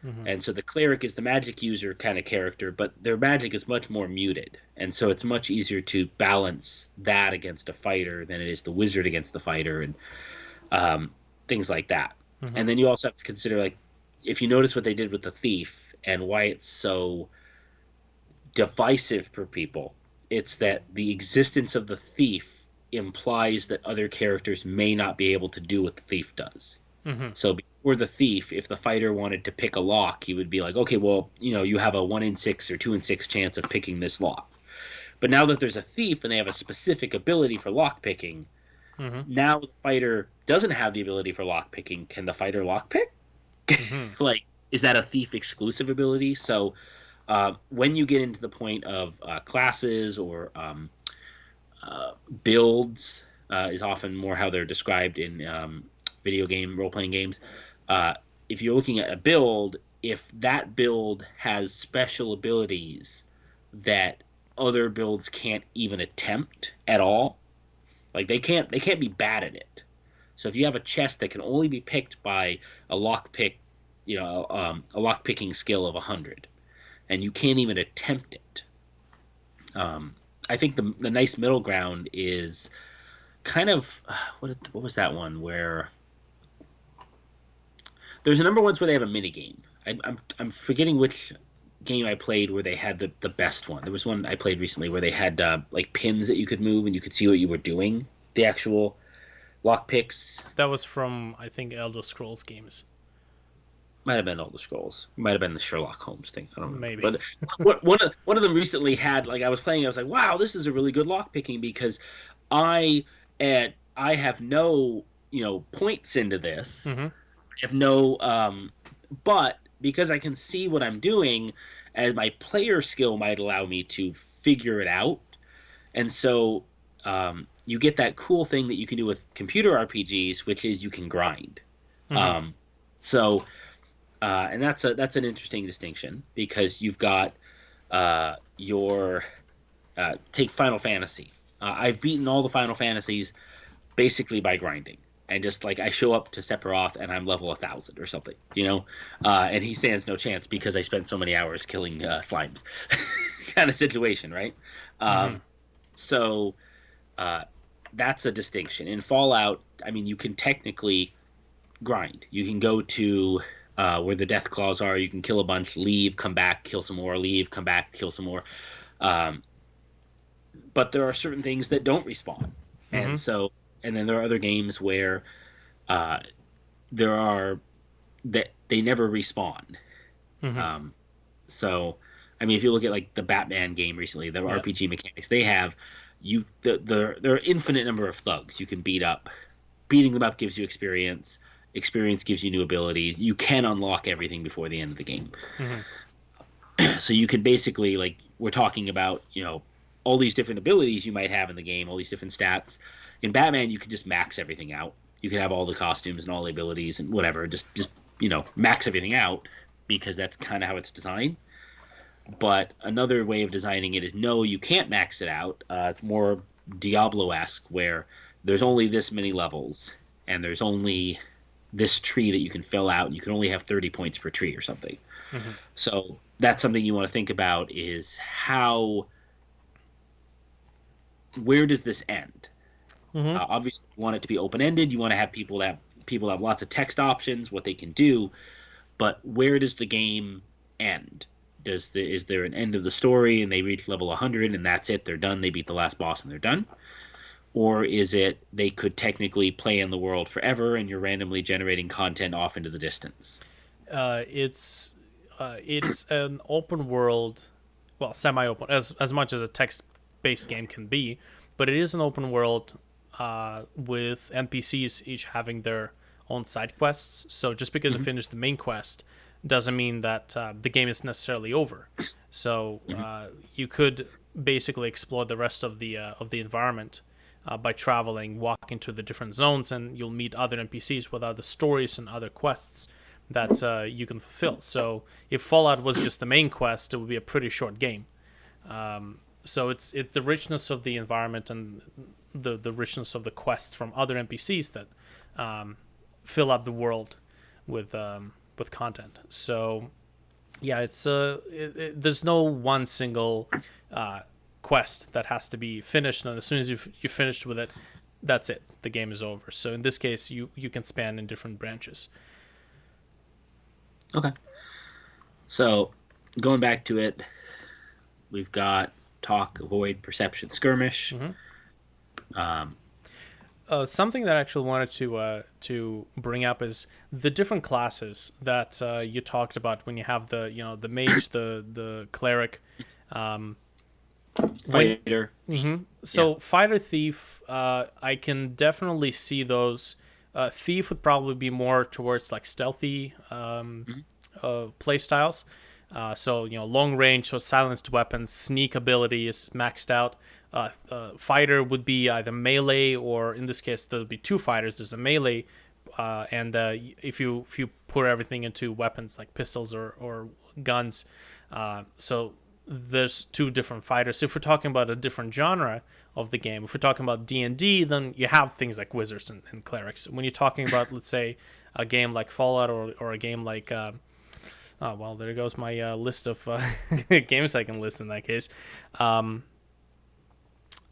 Mm-hmm. And so the cleric is the magic user kind of character, but their magic is much more muted, and so it's much easier to balance that against a fighter than it is the wizard against the fighter, and things like that. Mm-hmm. And then you also have to consider, like, if you notice what they did with the thief and why it's so divisive for people, it's that the existence of the thief implies that other characters may not be able to do what the thief does. Mm-hmm. So before the thief, if the fighter wanted to pick a lock, he would be like, okay, well, you have a 1 in 6 or 2 in 6 chance of picking this lock. But now that there's a thief and they have a specific ability for lock picking, Mm-hmm. now the fighter doesn't have the ability for lock picking. Can the fighter lock pick? Mm-hmm. Like, is that a thief exclusive ability? So when you get into the point of classes or builds, is often more how they're described in video game role playing games. If you're looking at a build, if that build has special abilities that other builds can't even attempt at all, like they can't be bad at it. So if you have a chest that can only be picked by a lock pick, a lock picking skill of 100, and you can't even attempt it, I think the nice middle ground is kind of what was that one where there's a number of ones where they have a mini game. I'm forgetting which game I played where they had the best one. There was one I played recently where they had like pins that you could move and you could see what you were doing. The actual lock picks. That was from, I think, Elder Scrolls games. Might have been Elder Scrolls. Might have been the Sherlock Holmes thing. I don't know. Maybe. But one of them recently had, like, I was playing. I was like, wow, this is a really good lock picking because I have no points into this. Mm-hmm. I have no but because I can see what I'm doing, and my player skill might allow me to figure it out, and so you get that cool thing that you can do with computer RPGs, which is you can grind. Mm-hmm. And that's an interesting distinction because you've got your take Final Fantasy. I've beaten all the Final Fantasies basically by grinding. And just like I show up to Sephiroth and I'm level 1,000 or something, and he stands no chance because I spent so many hours killing slimes, kind of situation, right? Mm-hmm. So that's a distinction. In Fallout, I mean, you can technically grind. You can go to where the death claws are. You can kill a bunch, leave, come back, kill some more, leave, come back, kill some more. But there are certain things that don't respawn, Mm-hmm. and then there are other games where there are that they never respawn. Mm-hmm. So, I mean, if you look at like the Batman game recently, the Yeah. RPG mechanics they have, there are infinite number of thugs you can beat up. Beating them up gives you experience. Experience gives you new abilities. You can unlock everything before the end of the game. Mm-hmm. So you can basically, like, we're talking about, all these different abilities you might have in the game, all these different stats. In Batman, you can just max everything out. You can have all the costumes and all the abilities and whatever. Just max everything out because that's kind of how it's designed. But another way of designing it is no, you can't max it out. It's more Diablo-esque where there's only this many levels and there's only this tree that you can fill out and you can only have 30 points per tree or something. Mm-hmm. So that's something you want to think about is where does this end? Mm-hmm. Obviously, you want it to be open-ended. You want to have people have lots of text options, what they can do. But where does the game end? Is there an end of the story and they reach level 100 and that's it? They're done. They beat the last boss and they're done. Or is it they could technically play in the world forever and you're randomly generating content off into the distance? It's an open world, well, semi-open, as much as a text-based game can be, but it is an open world with NPCs each having their own side quests. So just because you finish the main quest doesn't mean that the game is necessarily over. So you could basically explore the rest of the environment by traveling, walking to the different zones, and you'll meet other NPCs with other stories and other quests that you can fulfill. So if Fallout was just the main quest, it would be a pretty short game. So it's the richness of the environment and the richness of the quests from other NPCs that fill up the world with content. So yeah, it's there's no one single quest that has to be finished, and as soon as you finished with it, that's it. The game is over. So in this case, you can span in different branches. Okay. So going back to it, we've got talk, avoid, perception, skirmish. Mm-hmm. Something that I actually wanted to bring up is the different classes that you talked about when you have the mage, the cleric. Um, when Fighter. Yeah. So fighter thief, I can definitely see those. Thief would probably be more towards like stealthy Mhm. play styles. So long range, so silenced weapons, sneak ability is maxed out. Fighter would be either melee, or in this case there'll be two fighters. There's a melee, and if you put everything into weapons like pistols or guns, so there's two different fighters. If we're talking about a different genre of the game, if we're talking about D&D, then you have things like wizards and clerics. When you're talking about, let's say, a game like Fallout, or a game like oh, well, there goes my list of games I can list in that case.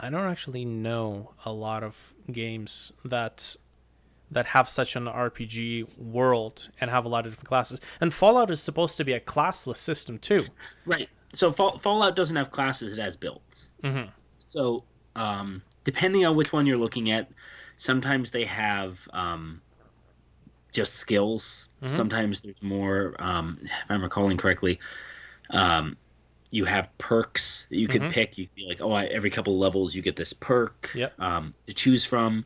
I don't actually know a lot of games that have such an RPG world and have a lot of different classes. And Fallout is supposed to be a classless system too. Right. So Fallout doesn't have classes; it has builds. Mm-hmm. So depending on which one you're looking at, sometimes they have just skills. Mm-hmm. Sometimes there's more. If I'm recalling correctly, um, you have perks that you could Mm-hmm. pick. You can be like, oh, every couple of levels you get this perk Yep. to choose from,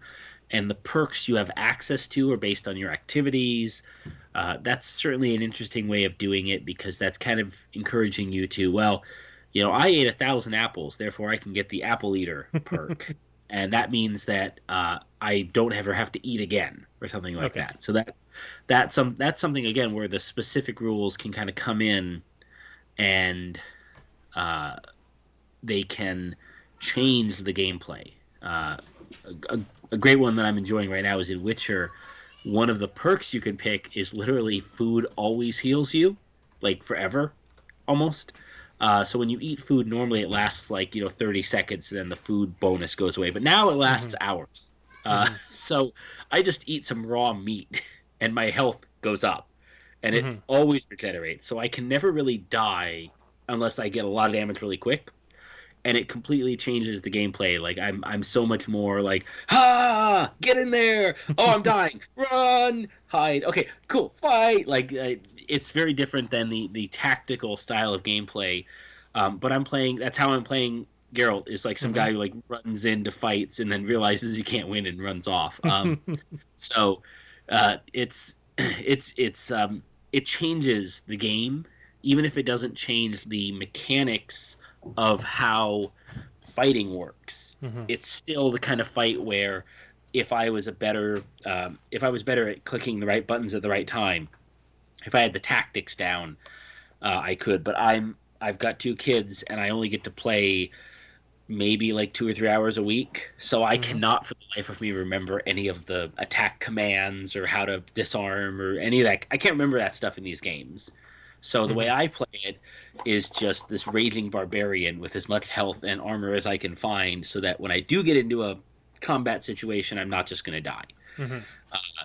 and the perks you have access to are based on your activities. That's certainly an interesting way of doing it, because that's kind of encouraging you to, well, I ate 1,000 apples, therefore I can get the apple eater perk, and that means that I don't ever have to eat again or something like Okay. that. So that's something again where the specific rules can kind of come in, and uh, they can change the gameplay. A, a great one that I'm enjoying right now is in Witcher. One of the perks you can pick is literally food always heals you, like forever, almost. So when you eat food, normally it lasts like 30 seconds, and then the food bonus goes away. But now it Mm-hmm. lasts hours. Mm-hmm. So I just eat some raw meat, and my health goes up, and it Mm-hmm. always regenerates. So I can never really die unless I get a lot of damage really quick, and it completely changes the gameplay. Like I'm so much more like, get in there. Oh, I'm dying. Run, hide. Okay, cool, fight. Like it's very different than the tactical style of gameplay. But I'm playing. That's how I'm playing. Geralt is like some Mm-hmm. guy who like runs into fights and then realizes he can't win and runs off. So it's it changes the game, even if it doesn't change the mechanics of how fighting works. Mm-hmm. It's still the kind of fight where if I was better at clicking the right buttons at the right time, if I had the tactics down, I could. But I've got two kids, and I only get to play maybe like 2 or 3 hours a week, so I Mm-hmm. cannot for the life of me remember any of the attack commands or how to disarm or any of that. I can't remember that stuff in these games. So the way Mm-hmm. I play it is just this raging barbarian with as much health and armor as I can find, so that when I do get into a combat situation, I'm not just going to die. Mm-hmm.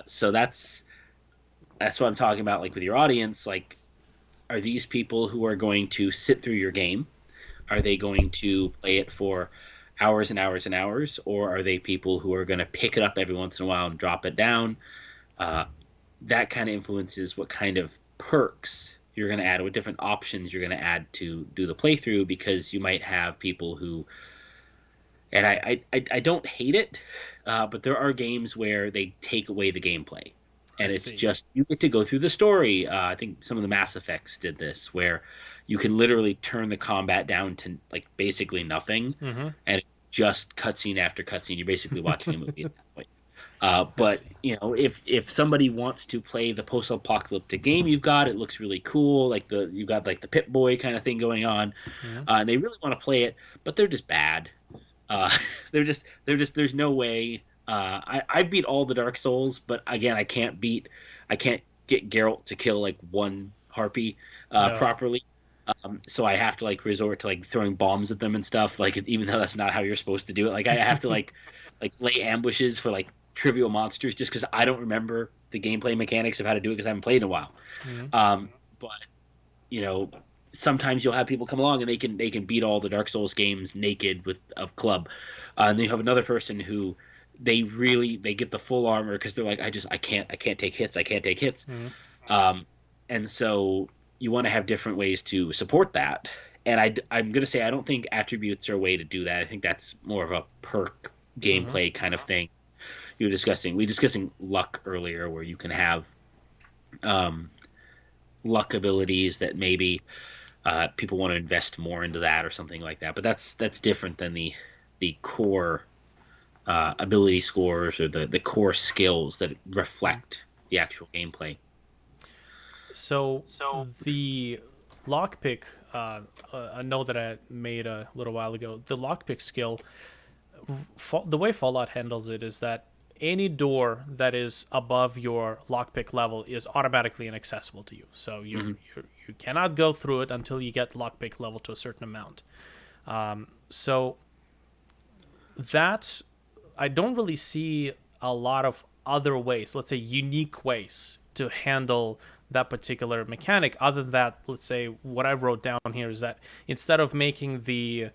So that's what I'm talking about. Like with your audience, like, are these people who are going to sit through your game? Are they going to play it for hours and hours and hours, or are they people who are going to pick it up every once in a while and drop it down? Uh, that kind of influences what kind of perks you're going to add, what different options you're going to add to do the playthrough, because you might have people who, and I don't hate it, but there are games where they take away the gameplay. I And it's see. just, you get to go through the story. I think some of the Mass Effects did this, where you can literally turn the combat down to like basically nothing, Mm-hmm. and it's just cutscene after cutscene. You're basically watching a movie at that point. I But see. if somebody wants to play the post-apocalyptic game you've got, it looks really cool. Like you've got like the Pip Boy kind of thing going on, Mm-hmm. and they really want to play it, but they're just bad. Uh, there's no way. I've beat all the Dark Souls, but again, I can't get Geralt to kill like one harpy No. properly. So I have to like resort to like throwing bombs at them and stuff. Like even though that's not how you're supposed to do it. Like I have to like lay ambushes for like trivial monsters just because I don't remember the gameplay mechanics of how to do it because I haven't played in a while. Mm-hmm. Um, but you know, sometimes you'll have people come along and they can beat all the Dark Souls games naked with a club, and then you have another person who they get the full armor because they're like, I can't take hits, I can't take hits. Hmm. And so you want to have different ways to support that. And I'm going to say I don't think attributes are a way to do that. I think that's more of a perk Hmm. gameplay kind of thing. We were discussing luck earlier, where you can have um, luck abilities that maybe people want to invest more into that or something like that. But that's different than the core ability scores or the core skills that reflect the actual gameplay. So the lockpick, a note that I made a little while ago, the lockpick skill, the way Fallout handles it is that any door that is above your lockpick level is automatically inaccessible to you. So Hmm. you cannot go through it until you get lockpick level to a certain amount. So that I don't really see a lot of other ways, let's say unique ways to handle that particular mechanic. Other than that, let's say what I wrote down here is that instead of making the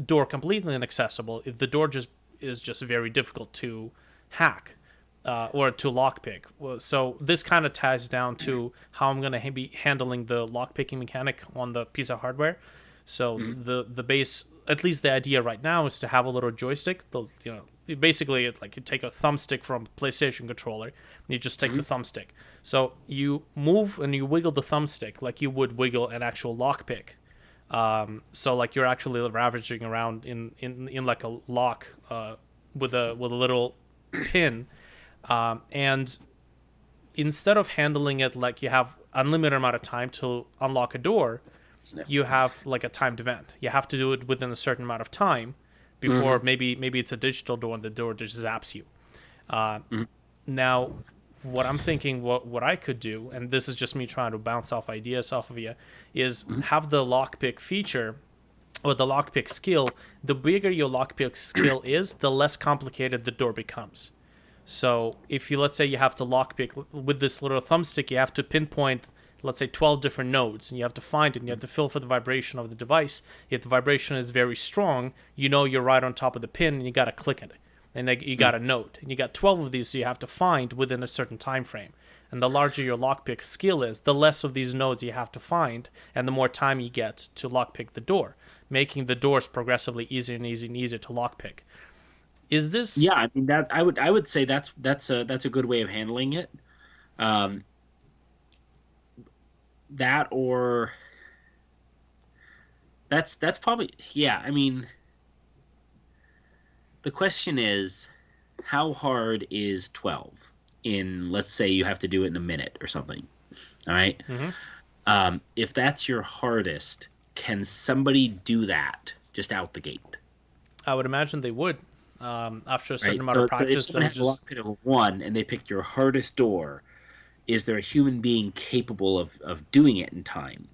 door completely inaccessible, if the door just is just very difficult to hack or to lockpick. So this kind of ties down to how I'm going to be handling the lockpicking mechanic on the piece of hardware. So Hmm. the base, at least the idea right now, is to have a little joystick. Basically, like you take a thumbstick from a PlayStation controller, and you just take Hmm. the thumbstick. So you move and you wiggle the thumbstick like you would wiggle an actual lockpick. So like you're actually ravaging around in like a lock with a little pin, and instead of handling it like you have unlimited amount of time to unlock a door, you have like a timed event. You have to do it within a certain amount of time before Hmm. maybe it's a digital door and the door just zaps you. Hmm. Now, what I'm thinking, what I could do, and this is just me trying to bounce off ideas off of you, is Hmm. have the lockpick feature or the lockpick skill. The bigger your lockpick skill is, the less complicated the door becomes. So if you, let's say you have to lockpick with this little thumbstick, you have to pinpoint, let's say 12 different nodes, and you have to find it, and you have to feel for the vibration of the device. If the vibration is very strong, you know you're right on top of the pin, and you got to click it. And then you got a node, and you got 12 of these, so you have to find within a certain time frame. And the larger your lockpick skill is, the less of these nodes you have to find, and the more time you get to lockpick the door, making the doors progressively easier and easier and easier to lockpick. Is Yeah, this I mean that I would say that's a good way of handling it. Um, that or that's probably, yeah. I mean, the question is, how hard is 12 in, let's say you have to do it in a minute or something. All right. Mhm. If that's your hardest, can somebody do that just out the gate? I would imagine they would. After a certain Right. amount of So if practice, someone they'll has a just. lockpick of a one and they picked your hardest door, is there a human being capable of doing it in time?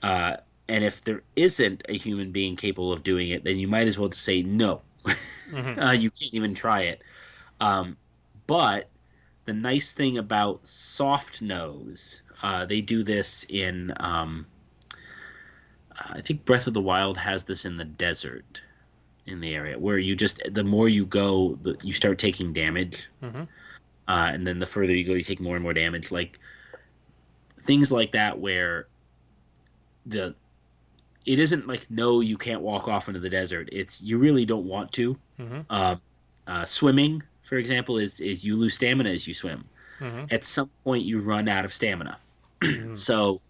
Uh, and if there isn't a human being capable of doing it, then you might as well just say no. Mhm. You can't even try it. Um, but the nice thing about soft nose, they do this in, I think Breath of the Wild has this in the desert in the area where you just, the more you go, you start taking damage. Mhm. And then the further you go, you take more and more damage. Like things like that, where the it isn't like, no, you can't walk off into the desert. It's you really don't want to. Mhm. Uh, Swimming, for example, is you lose stamina as you swim. Mhm. At some point, you run out of stamina. Mhm. So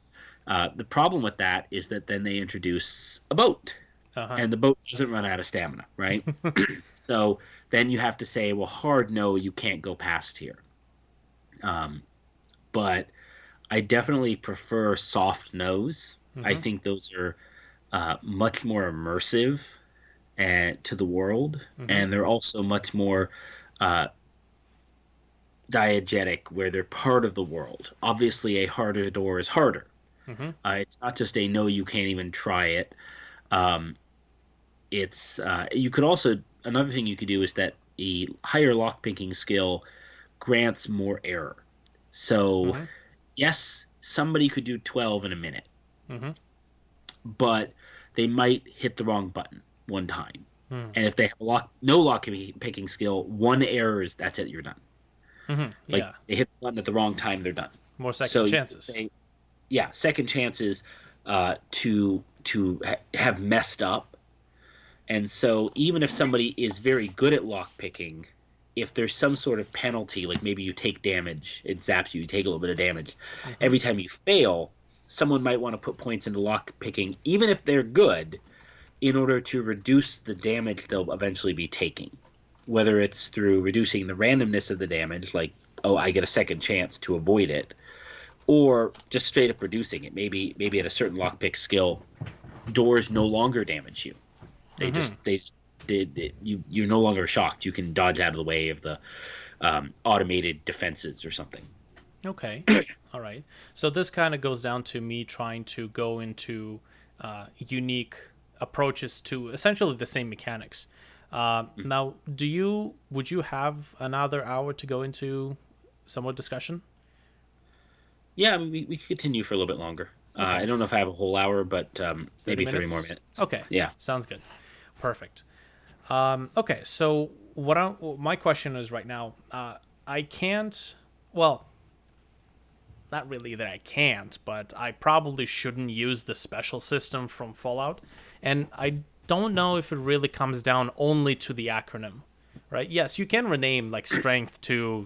the problem with that is that then they introduce a boat, Uh huh. and the boat doesn't run out of stamina, right? So then you have to say, well, hard no, you can't go past here. Um, but I definitely prefer soft nose. I Mhm. think those are much more immersive and to the world, Mhm. and they're also much more uh, diegetic, where they're part of the world. Obviously, a harder door is harder. Mhm. It's not just a no, you can't even try it. Um, you could also, another thing you could do is that a higher lockpicking skill grants more error. So Mhm. yes, somebody could do 12 in a minute, Mm-hmm. but they might hit the wrong button one time. Mm-hmm. And if they have no lock picking skill, one error is that's it, you're done. Mm-hmm. Like Yeah. they hit the button at the wrong time, they're done. More second So you chances. say, yeah, second chances have messed up. And so even if somebody is very good at lock picking, if there's some sort of penalty, like maybe you take damage, it zaps you, you take a little bit of damage. Mm-hmm. Every time you fail, someone might want to put points into lock picking, even if they're good, in order to reduce the damage they'll eventually be taking. Whether it's through reducing the randomness of the damage, like, oh, I get a second chance to avoid it, or just straight up reducing it. Maybe at a certain lockpick skill, doors no longer damage you. They Mm-hmm. just you're no longer shocked. You can dodge out of the way of the automated defenses or something. Okay. All right. So this kind of goes down to me trying to go into unique approaches to essentially the same mechanics. Now, would you have another hour to go into some more discussion? Yeah, I mean, we could continue for a little bit longer. Okay. I don't know if I have a whole hour, but maybe 30 minutes? more minutes. Okay. Yeah. Sounds good. Perfect. Okay. So my question is right now, I can't. Well, not really that I can't, but I probably shouldn't use the special system from Fallout, and I don't know if it really comes down only to the acronym. Right? Yes, you can rename like strength to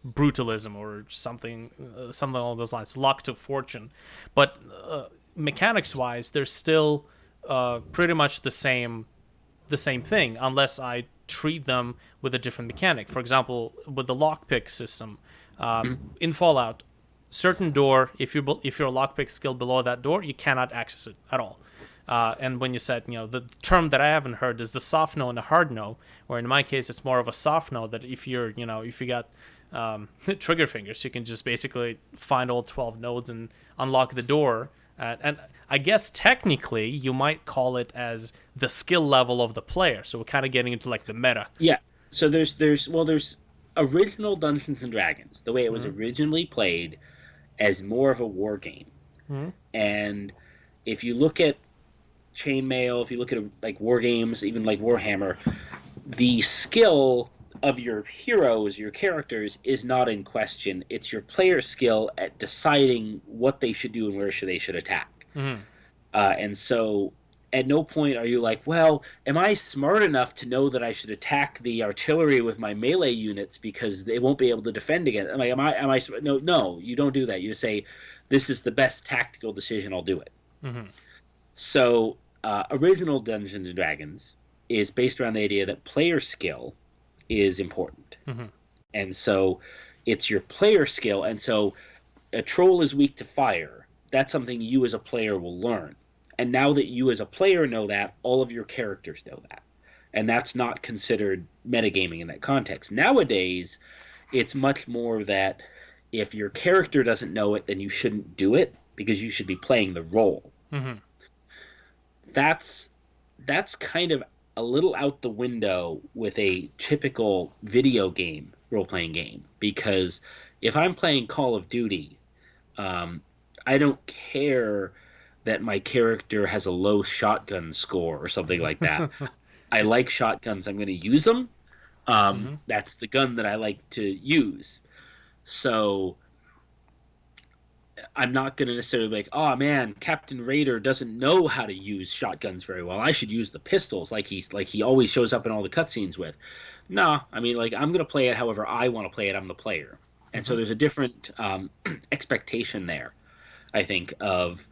brutalism or something along those lines, luck to fortune, but mechanics wise, they're still pretty much the same thing, unless I treat them with a different mechanic. For example, with the lockpick system in Fallout, certain door, if you're a lockpick skill below that door, you cannot access it at all. And when you said, the term that I haven't heard is the soft no and the hard no, or in my case, it's more of a soft no, that if you got trigger fingers, you can just basically find all 12 nodes and unlock the door. And I guess technically you might call it as the skill level of the player. So we're kind of getting into like the meta. Yeah. So there's original Dungeons and Dragons, the way it was originally played as more of a war game. Mm-hmm. And if you look at Chainmail, if you look at like war games, even like Warhammer, the skill of your heroes, your characters, is not in question. It's your player skill at deciding what they should do and where they should attack. Mm-hmm. And so at no point are you like, well, am I smart enough to know that I should attack the artillery with my melee units because they won't be able to defend against? I'm like, am I? No, you don't do that. You say, this is the best tactical decision. I'll do it. Mm-hmm. So original Dungeons and Dragons is based around the idea that player skill is important. Mm-hmm. And so it's your player skill. And so a troll is weak to fire. That's something you as a player will learn. And now that you as a player know that, all of your characters know that. And that's not considered metagaming in that context. Nowadays, it's much more that if your character doesn't know it, then you shouldn't do it because you should be playing the role. Mm-hmm. That's kind of a little out the window with a typical video game, role-playing game, because if I'm playing Call of Duty, I don't care that my character has a low shotgun score or something like that. I like shotguns. I'm going to use them. That's the gun that I like to use. So I'm not going to necessarily be like, oh man, Captain Raider doesn't know how to use shotguns very well. I should use the pistols like he always shows up in all the cutscenes with. No, I mean, like, I'm going to play it however I want to play it. I'm the player. And so there's a different expectation there, I think, of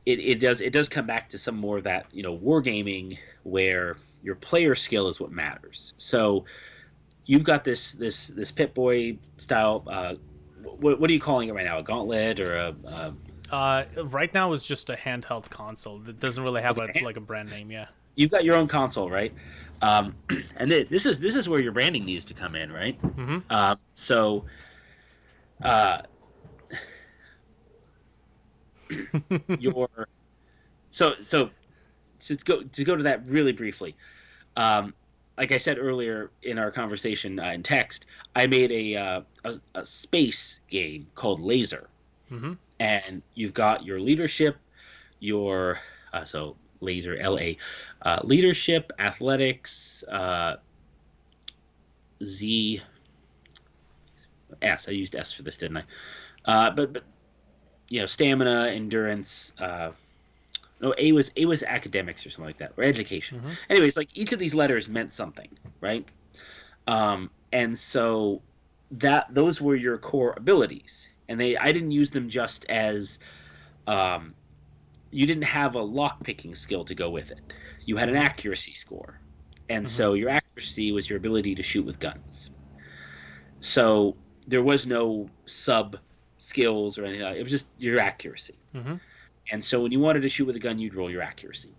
it does come back to some more of that, wargaming where your player skill is what matters. So you've got this Pip-Boy style. What are you calling it right now? A gauntlet or a? Right now it's just a handheld console. It doesn't really have a brand name. Yeah. You've got your own console, right? And this is where your branding needs to come in, right? Mm-hmm. So to go to that really briefly. Like I said earlier in our conversation in text, I made a space game called Laser, Mm-hmm. And you've got your leadership, your so laser LA, leadership, athletics, Z S. I used S for this, didn't I? But stamina, endurance. No, A was academics or something like that, or education. Mm-hmm. Anyways, like each of these letters meant something, right? And so those were your core abilities, and I didn't use them just as um, you didn't have a lock picking skill to go with it. You had an Mm-hmm. accuracy score, and Mm-hmm. so your accuracy was your ability to shoot with guns. So there was no sub skills or anything. It was just your accuracy. Mm-hmm. And so when you wanted to shoot with a gun, you'd roll your accuracy.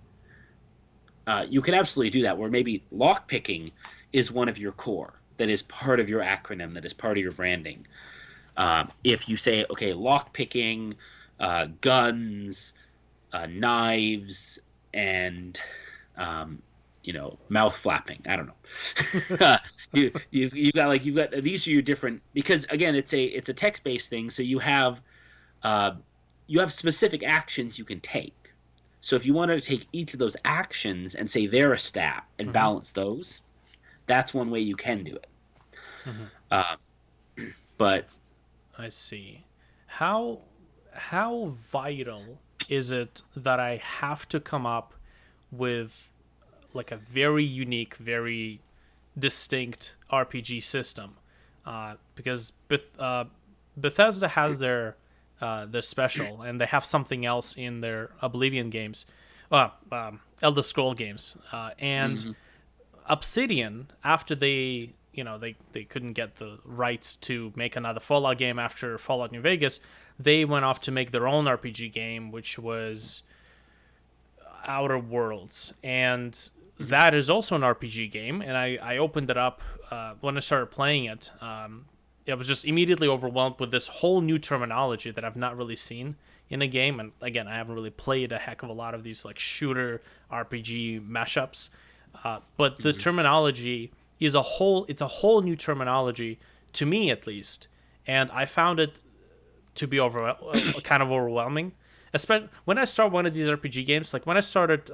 You can absolutely do that. Where maybe lock picking is one of your core, that is part of your acronym, that is part of your branding. If you say, okay, lock picking, guns, knives, and mouth flapping. I don't know. You've got these are your different, because again it's a text based thing, so uh, you have specific actions you can take. So if you wanted to take each of those actions and say they're a stat and Mm-hmm. balance those, that's one way you can do it. Mm-hmm. Uh, but I see. How how vital is it that I have to come up with like a very unique, very distinct RPG system? Because Bethesda has their special, and they have something else in their Oblivion games, Elder Scroll games, and mhm. Obsidian, after they couldn't get the rights to make another Fallout game after Fallout New Vegas, they went off to make their own RPG game, which was Outer Worlds, and that is also an RPG game. And I opened it up when I started playing it. I was just immediately overwhelmed with this whole new terminology that I've not really seen in a game. And again, I haven't really played a heck of a lot of these like shooter RPG mashups. But the terminology it's a whole new terminology to me at least, and I found it to be kind of overwhelming. Especially when I start one of these RPG games, like when I started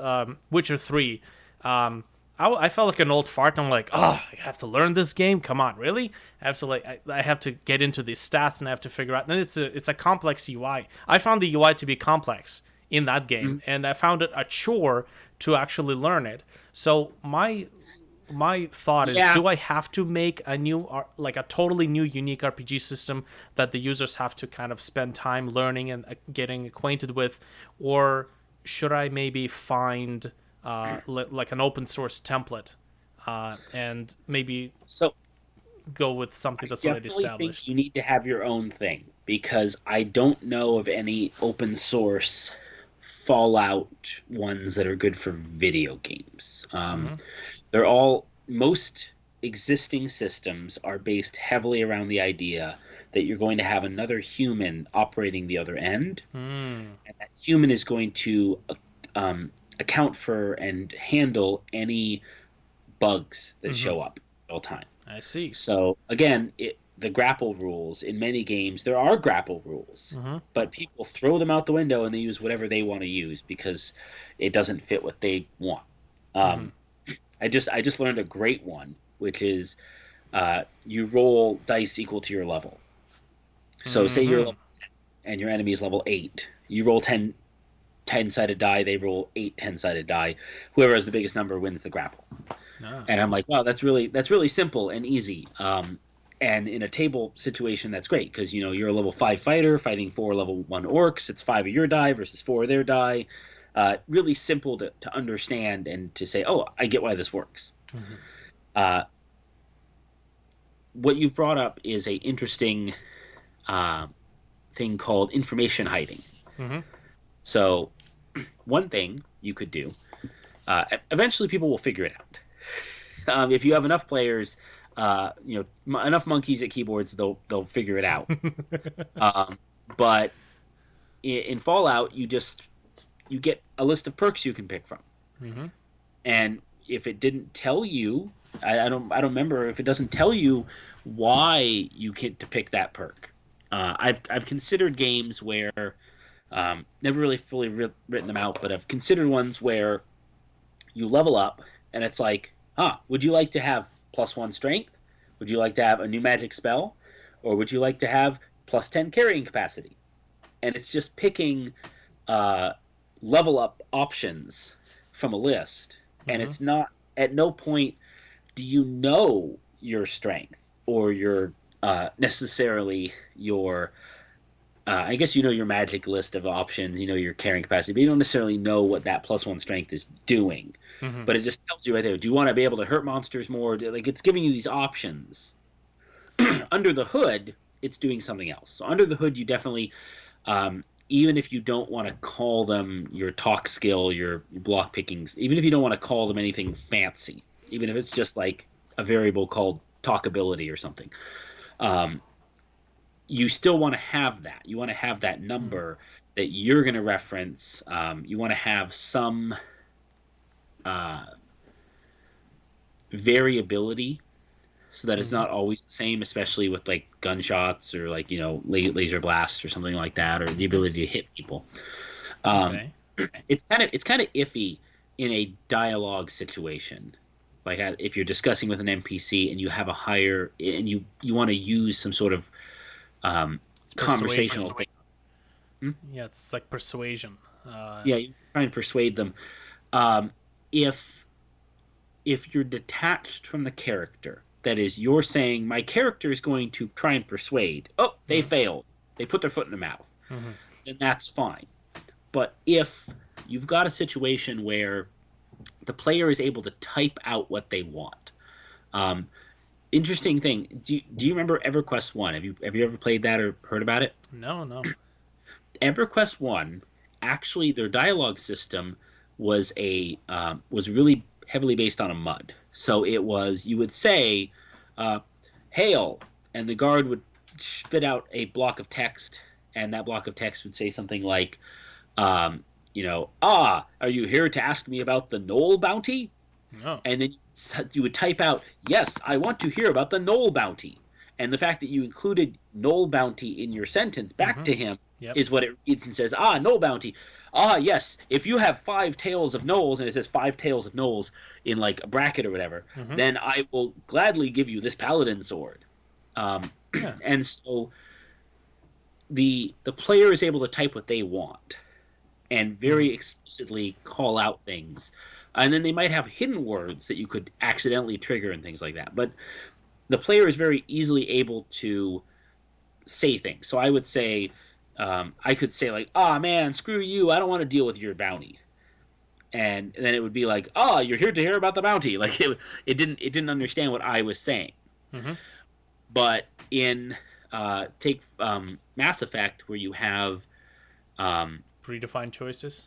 Witcher 3, I felt like an old fart. I'm like, oh, I have to learn this game. Come on, really? I have to I have to get into these stats and I have to figure out. And it's a complex UI. I found the UI to be complex in that game, Mhm. and I found it a chore to actually learn it. So my thought is, Yeah. do I have to make a new like a totally new unique RPG system that the users have to kind of spend time learning and getting acquainted with, or should I maybe find like an open source template and maybe So go with something I that's already definitely think established? you need to have your own thing, because I don't know of any open source Fallout ones that are good for video games. Mm-hmm. They're all most existing systems are based heavily around the idea that you're going to have another human operating the other end, Mm, and that human is going to um, account for and handle any bugs that mm-hmm. show up at all time. I see. So again, the grapple rules in many games, there are grapple rules, Mm-hmm. but people throw them out the window and they use whatever they want to use because it doesn't fit what they want. Mm-hmm. Um, I just learned a great one, which is you roll dice equal to your level. So say you're Mm-hmm. level 10 and your enemy is level 8. You roll 10 sided die, they roll 8 10-sided die. Whoever has the biggest number wins the grapple. Ah. And I'm like, wow, that's really simple and easy. And in a table situation, that's great because you're a level 5 fighter fighting 4 level 1 orcs. It's 5 of your die versus 4 of their die. Really simple to understand and to say, oh, I get why this works. Mm-hmm. Uh, what you've brought up is a interesting uh, thing called information hiding. Mm-hmm. So one thing you could do, eventually people will figure it out. If you have enough players, enough monkeys at keyboards, they'll figure it out. Um, but in Fallout, you get a list of perks you can pick from, Mm-hmm. and if it didn't tell you, I don't remember if it doesn't tell you why you get to pick that perk. I've considered games where never really fully written them out, but I've considered ones where you level up and it's like, would you like to have +1 strength? Would you like to have a new magic spell? Or would you like to have +10 carrying capacity? And it's just picking uh, level up options from a list. And Mm-hmm. it's not, at no point do you know your strength or your necessarily your I guess you know your magic list of options, you know your carrying capacity, but you don't necessarily know what that +1 strength is doing. Mm-hmm. But it just tells you right there. Do you want to be able to hurt monsters more? Like it's giving you these options. Under the hood, it's doing something else. So under the hood, you definitely, even if you don't want to call them your talk skill, your block pickings, even if you don't want to call them anything fancy, even if it's just like a variable called talk ability or something, um, you still want to have that. You want to have that Mm-hmm. number that you're going to reference. You want to have some uh, variability so that it's Mm-hmm. not always the same, especially with like gunshots or like laser blasts or something like that, or the Mm-hmm. ability to hit people. Um, Okay. it's kind of iffy in a dialogue situation, like if you're discussing with an NPC and you have a higher and you want to use some sort of um, It's conversational persuasion. thing. Hmm? Yeah, it's like persuasion. Yeah, you try and persuade them. Um, if you're detached from the character, that is, you're saying my character is going to try and persuade. Oh, they Mm-hmm. failed. They put their foot in the mouth. Mm-hmm. Then that's fine. But if you've got a situation where the player is able to type out what they want, um, interesting thing. Do you remember EverQuest One? Have you ever played that or heard about it? No, no. EverQuest One, actually, their dialogue system was really heavily based on a mud. So it was you would say, "Hail," and the guard would spit out a block of text, and that block of text would say something like, are you here to ask me about the Knoll bounty? No. And then you would type out, "Yes, I want to hear about the Knoll bounty." And the fact that you included Knoll bounty in your sentence back Mm-hmm. to him Yep. is what it reads and says, Knoll bounty. Yes, if you have 5 tails of Knolls, and it says 5 tails of Knolls in like a bracket or whatever, Mm-hmm. then I will gladly give you this paladin sword. Um, Yeah. and so the player is able to type what they want and Mm-hmm. very explicitly call out things. And then they might have hidden words that you could accidentally trigger and things like that. But the player is very easily able to say things. So I would say, I could say like, man, screw you. I don't want to deal with your bounty." And then it would be like, you're here to hear about the bounty. Like it didn't understand what I was saying. Mm-hmm. But in take Mass Effect, where you have um, Predefined choices.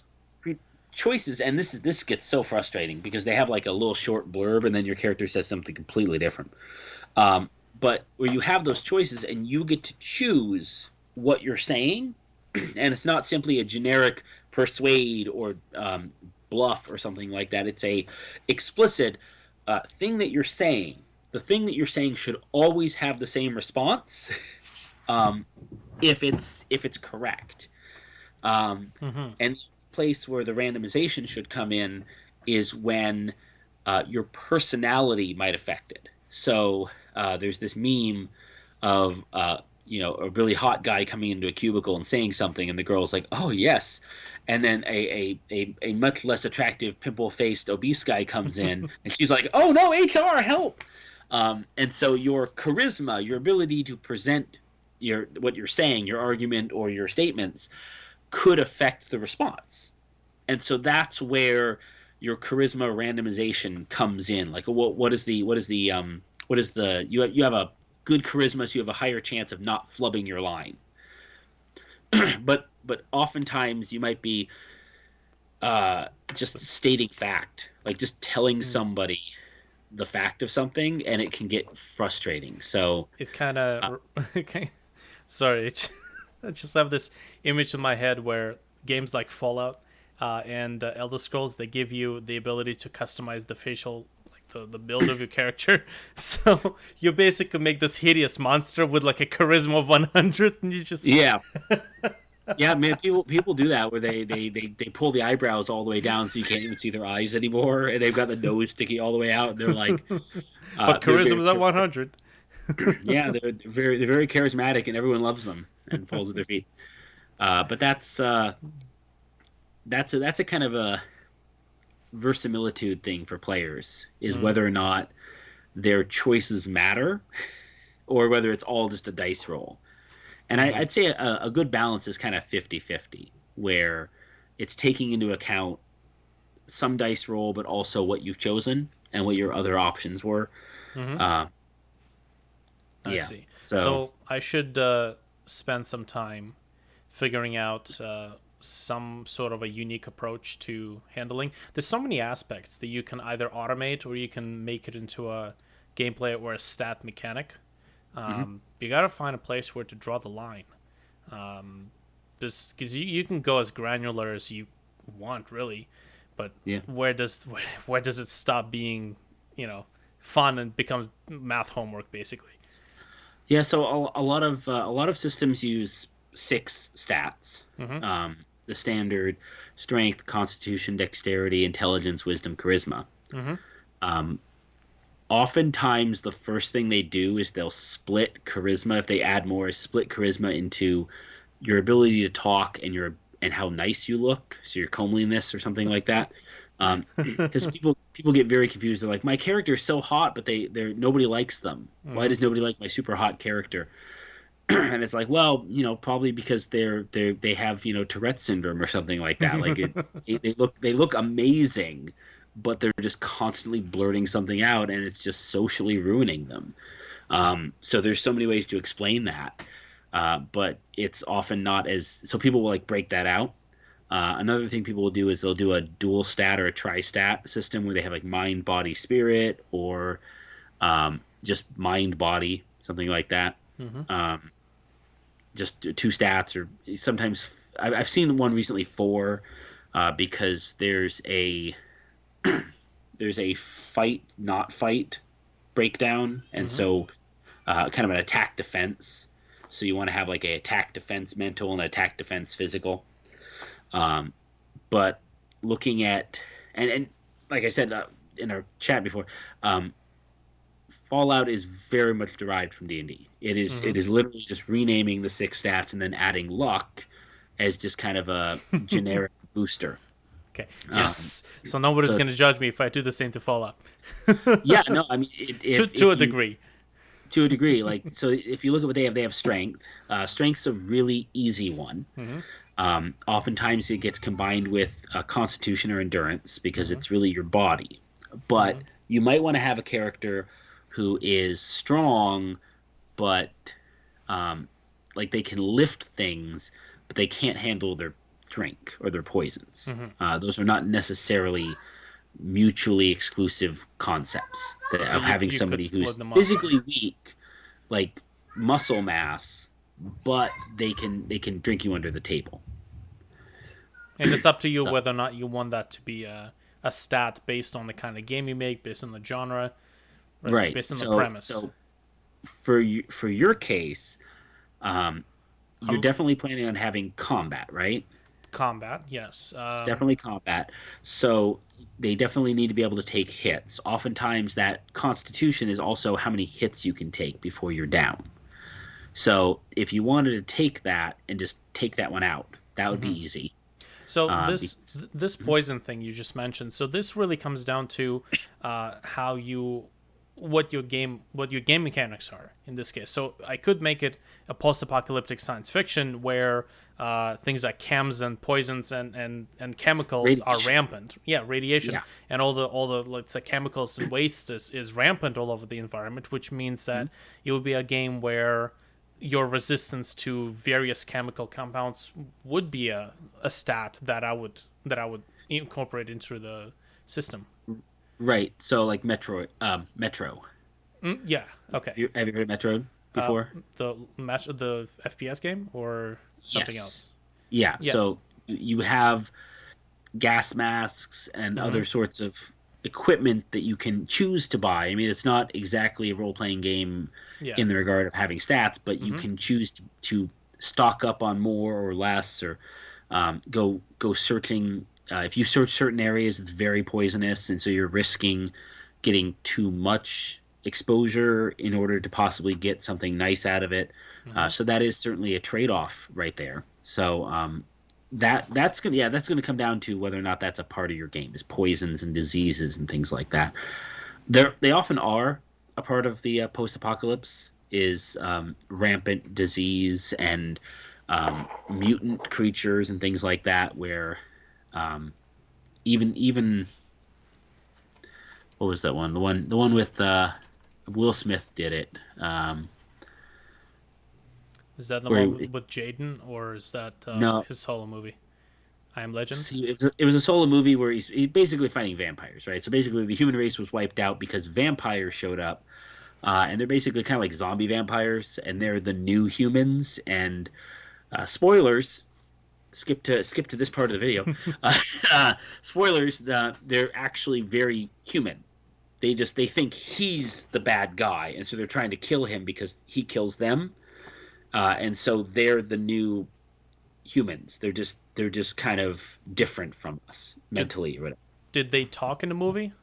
choices, and this gets so frustrating because they have like a little short blurb, and then your character says something completely different. Um, but where you have those choices and you get to choose what you're saying, and it's not simply a generic persuade or bluff or something like that. It's a explicit thing that you're saying. The thing that you're saying should always have the same response, um, if it's correct. Mm-hmm. And the place where the randomization should come in is when your personality might affect it. So there's this meme of a really hot guy coming into a cubicle and saying something, and the girl's like, "Oh yes," and then a much less attractive pimple faced obese guy comes in, and she's like, "Oh no, HR, help!" And so your charisma, your ability to present what you're saying, your argument or your statements, could affect the response. And so that's where your charisma randomization comes in. Like what is the you have a good charisma, so you have a higher chance of not flubbing your line. But oftentimes you might be just stating fact, like just telling Mm. somebody the fact of something, and it can get frustrating. So It kind uh, of. Okay. Sorry. I just have this image in my head where games like Fallout and Elder Scrolls, they give you the ability to customize the facial the build of your character. So you basically make this hideous monster with like a charisma of 100, and you just Yeah. Yeah, man, people do that where they pull the eyebrows all the way down so you can't even see their eyes anymore, and they've got the nose sticking all the way out. And they're like, but they're charisma very, is at 100. yeah, they're very charismatic, and everyone loves them and falls at their feet. But that's a kind of a verisimilitude thing for players, is whether or not their choices matter, or whether it's all just a dice roll. And I'd say a good balance is kind of 50-50, where it's taking into account some dice roll, but also what you've chosen and what your other options were. Uh, I yeah. see. So So I should spend some time figuring out some sort of a unique approach to handling. There's so many aspects that you can either automate or you can make it into a gameplay or a stat mechanic. You gotta find a place where to draw the line. Because you can go as granular as you want, really, but yeah. where does it stop being, fun and becomes math homework, basically? Yeah, so a lot of systems use 6 stats. The standard: strength, constitution, dexterity, intelligence, wisdom, charisma. Um, Oftentimes, the first thing they do is they'll split charisma. If they add more, is split charisma into your ability to talk and how nice you look, so your comeliness or something like that. Because people get very confused. They're like, my character is so hot, but they're nobody likes them. Why does nobody like my super hot character? And it's like, well, probably because they have Tourette syndrome or something like that. Like they look amazing, but they're just constantly blurting something out, and it's just socially ruining them. So there's so many ways to explain that, but it's often not as so people will like break that out. Another thing people will do is they'll do a dual stat or a tri-stat system where they have like mind, body, spirit, or just mind, body, something like that. Just 2 stats, or sometimes I've seen one recently 4, because there's a fight not fight breakdown, and so kind of an attack defense. So you want to have like a attack defense mental and attack defense physical. But looking at and like I said in our chat before, Fallout is very much derived from D&D. It is literally just renaming the 6 stats and then adding luck as just kind of a generic booster. Okay. Yes. So nobody's going to judge me if I do the same to Fallout. Yeah. No. I mean, to a degree. To a degree, like, so if you look at what they have strength. Strength's a really easy one. Oftentimes it gets combined with constitution or endurance because it's really your body. But you might want to have a character who is strong, but like they can lift things, but they can't handle their drink or their poisons. Those are not necessarily mutually exclusive concepts of having somebody who's physically weak, like muscle mass, but they can drink you under the table. And it's up to you whether or not you want that to be a stat based on the kind of game you make, based on the genre, right? Based on the premise. So for your case, you're definitely planning on having combat, right? Combat, yes. It's definitely combat. So they definitely need to be able to take hits. Oftentimes that constitution is also how many hits you can take before you're down. So if you wanted to take that and just take that one out, that would be easy. So this poison thing you just mentioned, so this really comes down to what your game mechanics are in this case. So I could make it a post-apocalyptic science fiction where things like chems and poisons and chemicals radiation are rampant. Yeah, radiation. Yeah. And all the let's say chemicals and waste is rampant all over the environment, which means that it would be a game where your resistance to various chemical compounds would be a stat that I would incorporate into the system. Right. So like Metro. Yeah. Okay. Have you heard of Metro before? The FPS game or something else? Yeah. Yes. So you have gas masks and other sorts of equipment that you can choose to buy. I mean, it's not exactly a role playing game Yeah. in the regard of having stats, but you Mm-hmm. can choose to stock up on more or less, or go searching. If you search certain areas, it's very poisonous, and so you're risking getting too much exposure in order to possibly get something nice out of it. Mm-hmm. So that is certainly a trade-off right there. So that's gonna come down to whether or not that's a part of your game, is poisons and diseases and things like that. They often are a part of the post-apocalypse, is rampant disease and mutant creatures and things like that, where um, even what was that one? The one with Will Smith did it. Is that the Where one with Jaden, or is that no, his solo movie? I Am Legend. it was a solo movie where he's basically fighting vampires, right? So basically, the human race was wiped out because vampires showed up, and they're basically kind of like zombie vampires, and they're the new humans. And spoilers, skip to this part of the video. Spoilers, they're actually very human. They think he's the bad guy, and so they're trying to kill him because he kills them. And so they're the new humans. They're just kind of different from us Did mentally or whatever. did they talk in the movie?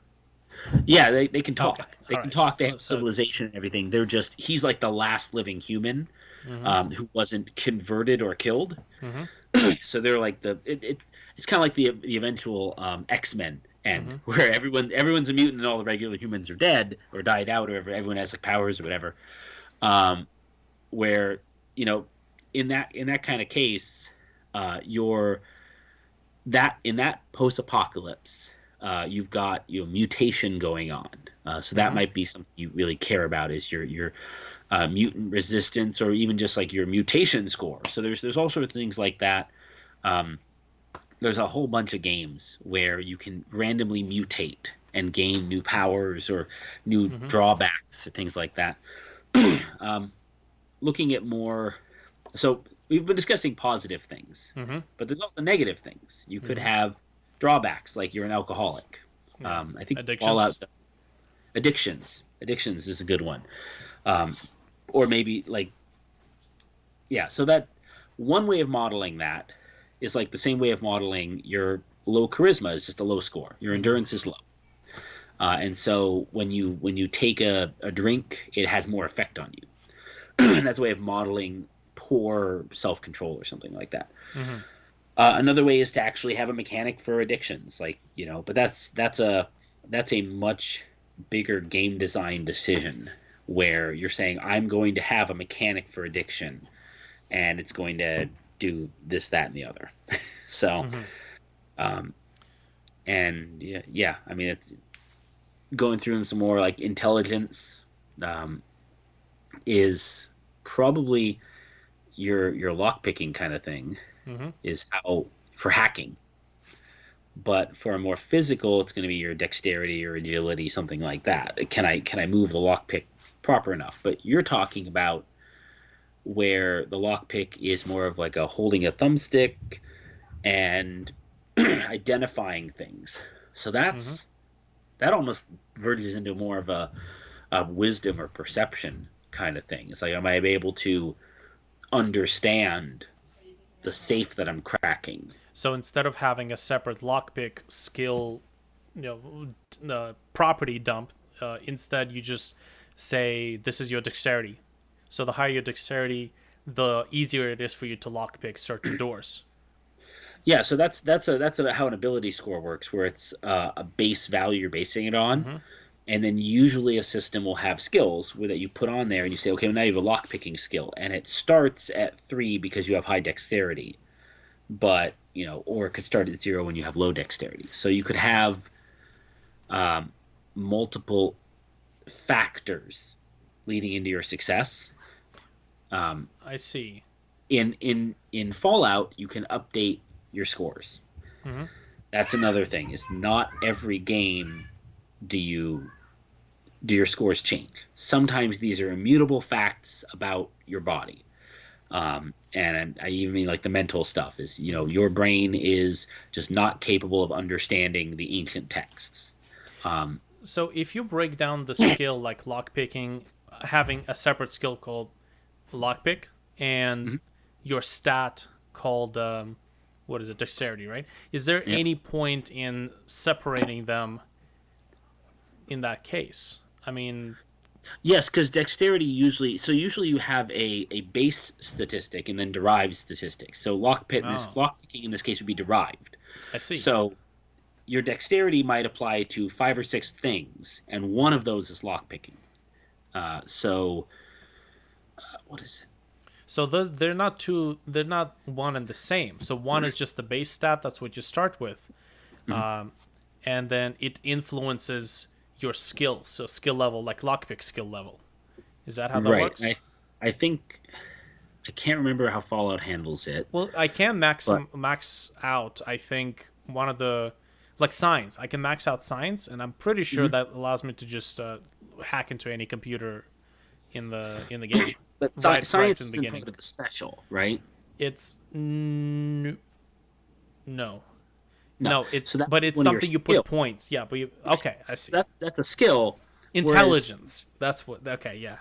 Yeah, they can Okay. talk. They All can right. talk. They have So it's. civilization and everything. He's like the last living human Mm-hmm. who wasn't converted or killed. Mm-hmm. So they're like it's kind of like the eventual X-Men end, Mm-hmm. where everyone's a mutant and all the regular humans are dead or died out, or everyone has like powers or whatever. Where you know in that kind of case, you're that in that post-apocalypse, you've got mutation going on. So that Mm-hmm. might be something you really care about, is your mutant resistance, or even just like your mutation score. So there's all sorts of things like that. Um, there's a whole bunch of games where you can randomly mutate and gain new powers or new Mm-hmm. drawbacks or things like that. um, Looking at more, so we've been discussing positive things, Mm-hmm. but there's also negative things. You could Mm-hmm. have drawbacks, like you're an alcoholic. Yeah. I think Addictions. Fallout addictions is a good one. Or maybe like, yeah, so that one way of modeling that is like the same way of modeling your low charisma is just a low score. Your Mm-hmm. endurance is low. And so when you take a drink, it has more effect on you. And that's a way of modeling poor self-control or something like that. Mm-hmm. Another way is to actually have a mechanic for addictions, like but that's a much bigger game design decision, where you're saying I'm going to have a mechanic for addiction, and it's going to do this, that, and the other. So, Mm-hmm. um, and yeah, I mean, it's going through some more like intelligence, um, is probably your lock picking kind of thing, Mm-hmm. is how for hacking. But for a more physical, it's going to be your dexterity or agility, something like that. Can I move the lockpick proper enough? But you're talking about where the lockpick is more of like a holding a thumbstick and identifying things. So Mm-hmm. that almost verges into more of a wisdom or perception kind of thing. It's like, am I able to understand the safe that I'm cracking? So instead of having a separate lockpick skill, property dump, instead you just say this is your dexterity. So the higher your dexterity, the easier it is for you to lockpick certain doors. Yeah, so that's how an ability score works, where it's a base value you're basing it on, Mm-hmm. and then usually a system will have skills that you put on there, and you say, okay, well, now you have a lock picking skill, and it starts at 3 because you have high dexterity, but or it could start at 0 when you have low dexterity. So you could have multiple factors leading into your success. I see. In Fallout, you can update your scores. Mm-hmm. That's another thing. Is not every game do your scores change. Sometimes these are immutable facts about your body. And I even mean like the mental stuff is, your brain is just not capable of understanding the ancient texts. So if you break down the skill like lockpicking, having a separate skill called lockpick and Mhm. your stat called what is it, dexterity, right? Is there Yep. any point in separating them in that case? I mean, Yes, because dexterity usually you have a base statistic and then derived statistics. So oh, lockpicking in this case would be derived. I see. So your dexterity might apply to 5 or 6 things, and one of those is lockpicking. So what is it? So they're not two. They're not one and the same. So one is just the base stat. That's what you start with, Mhm. and then it influences your skills. So skill level, like lockpick skill level. Is that how that Right. works? I think I can't remember how Fallout handles it, Well, I can but max out. I think one of the like science. I can max out science, and I'm pretty sure Mhm. that allows me to just hack into any computer in the game, right science in the isn't beginning. part of the special, right? It's no. No. No, So it's that's but it's one of your something you put skills. points. Yeah, but Right. okay, I see. That's a skill. Whereas Intelligence. That's what. Okay, yeah,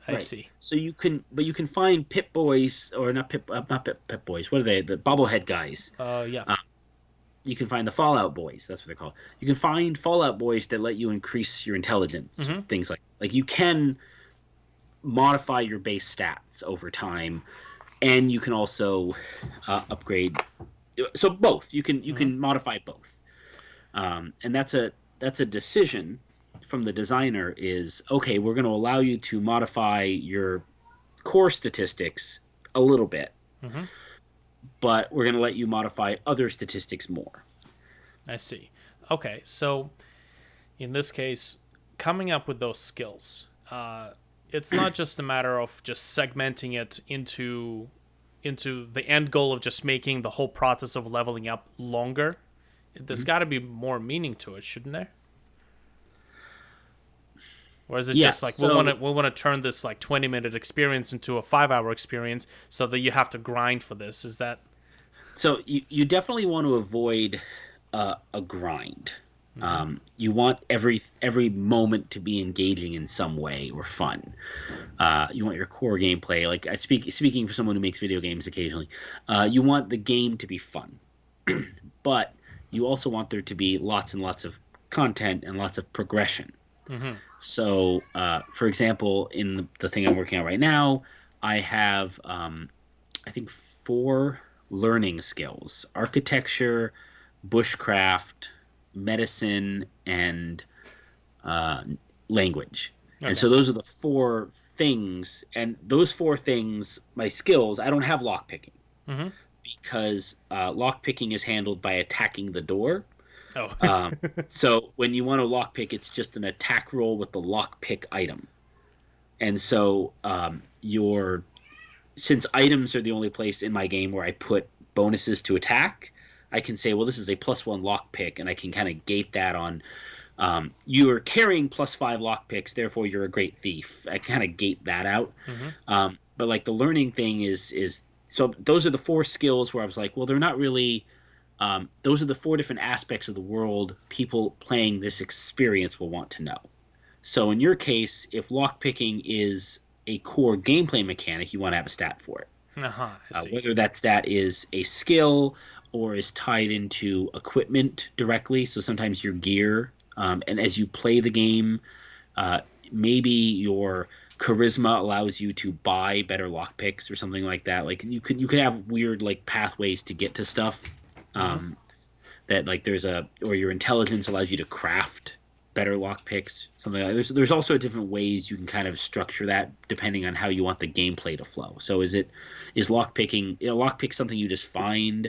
I right. see. So you can find Pip Boys or not Pip Boys. What are they? The bobblehead guys. Yeah. Uh, you can find the Fallout Boys. That's what they're called. You can find Fallout Boys that let you increase your intelligence. Mm-hmm. Things like you can modify your base stats over time, and you can also upgrade. So both you Mm-hmm. can modify both, and that's a decision from the designer. Is okay. We're going to allow you to modify your core statistics a little bit, Mm-hmm. but we're going to let you modify other statistics more. I see. Okay, so in this case, coming up with those skills, it's not just a matter of just segmenting it into the end goal of just making the whole process of leveling up longer. There's Mhm. got to be more meaning to it, shouldn't there? Or is it Yeah. just like So we want to turn this like 20-minute experience into a 5 hour experience so that you have to grind for this? Is that you definitely want to avoid a grind. mm-hmm. You want every moment to be engaging in some way or fun. You want your core gameplay. Like speaking for someone who makes video games occasionally, you want the game to be fun, but you also want there to be lots and lots of content and lots of progression. Mm-hmm. So, for example, in the thing I'm working on right now, I have I think 4 learning skills: architecture, bushcraft, medicine, and uh, language. And Okay. so those are the 4 things. And those 4 things, my skills, I don't have lockpicking Mm-hmm. because lockpicking is handled by attacking the door. Oh. Um, so when you want to lockpick, it's just an attack roll with the lockpick item. And so your since items are the only place in my game where I put bonuses to attack, I can say, well, this is a +1 lockpick, and I can kind of gate that on. You're carrying +5 lockpicks, therefore you're a great thief. I kind of gate that out. Mm-hmm. But like the learning thing is so those are the 4 skills where I was like, well, they're not really. Those are the 4 different aspects of the world people playing this experience will want to know. So in your case, if lockpicking is a core gameplay mechanic, you want to have a stat for it. Uh-huh. I see. Whether that stat is a skill or is tied into equipment directly. So sometimes your gear, and as you play the game, uh, maybe your charisma allows you to buy better lockpicks or something like that. Like you could have weird like pathways to get to stuff. Mm-hmm. Um, that like or your intelligence allows you to craft better lockpicks, something like that. There's also different ways you can kind of structure that depending on how you want the gameplay to flow. So is lockpicking, lockpick something you just find,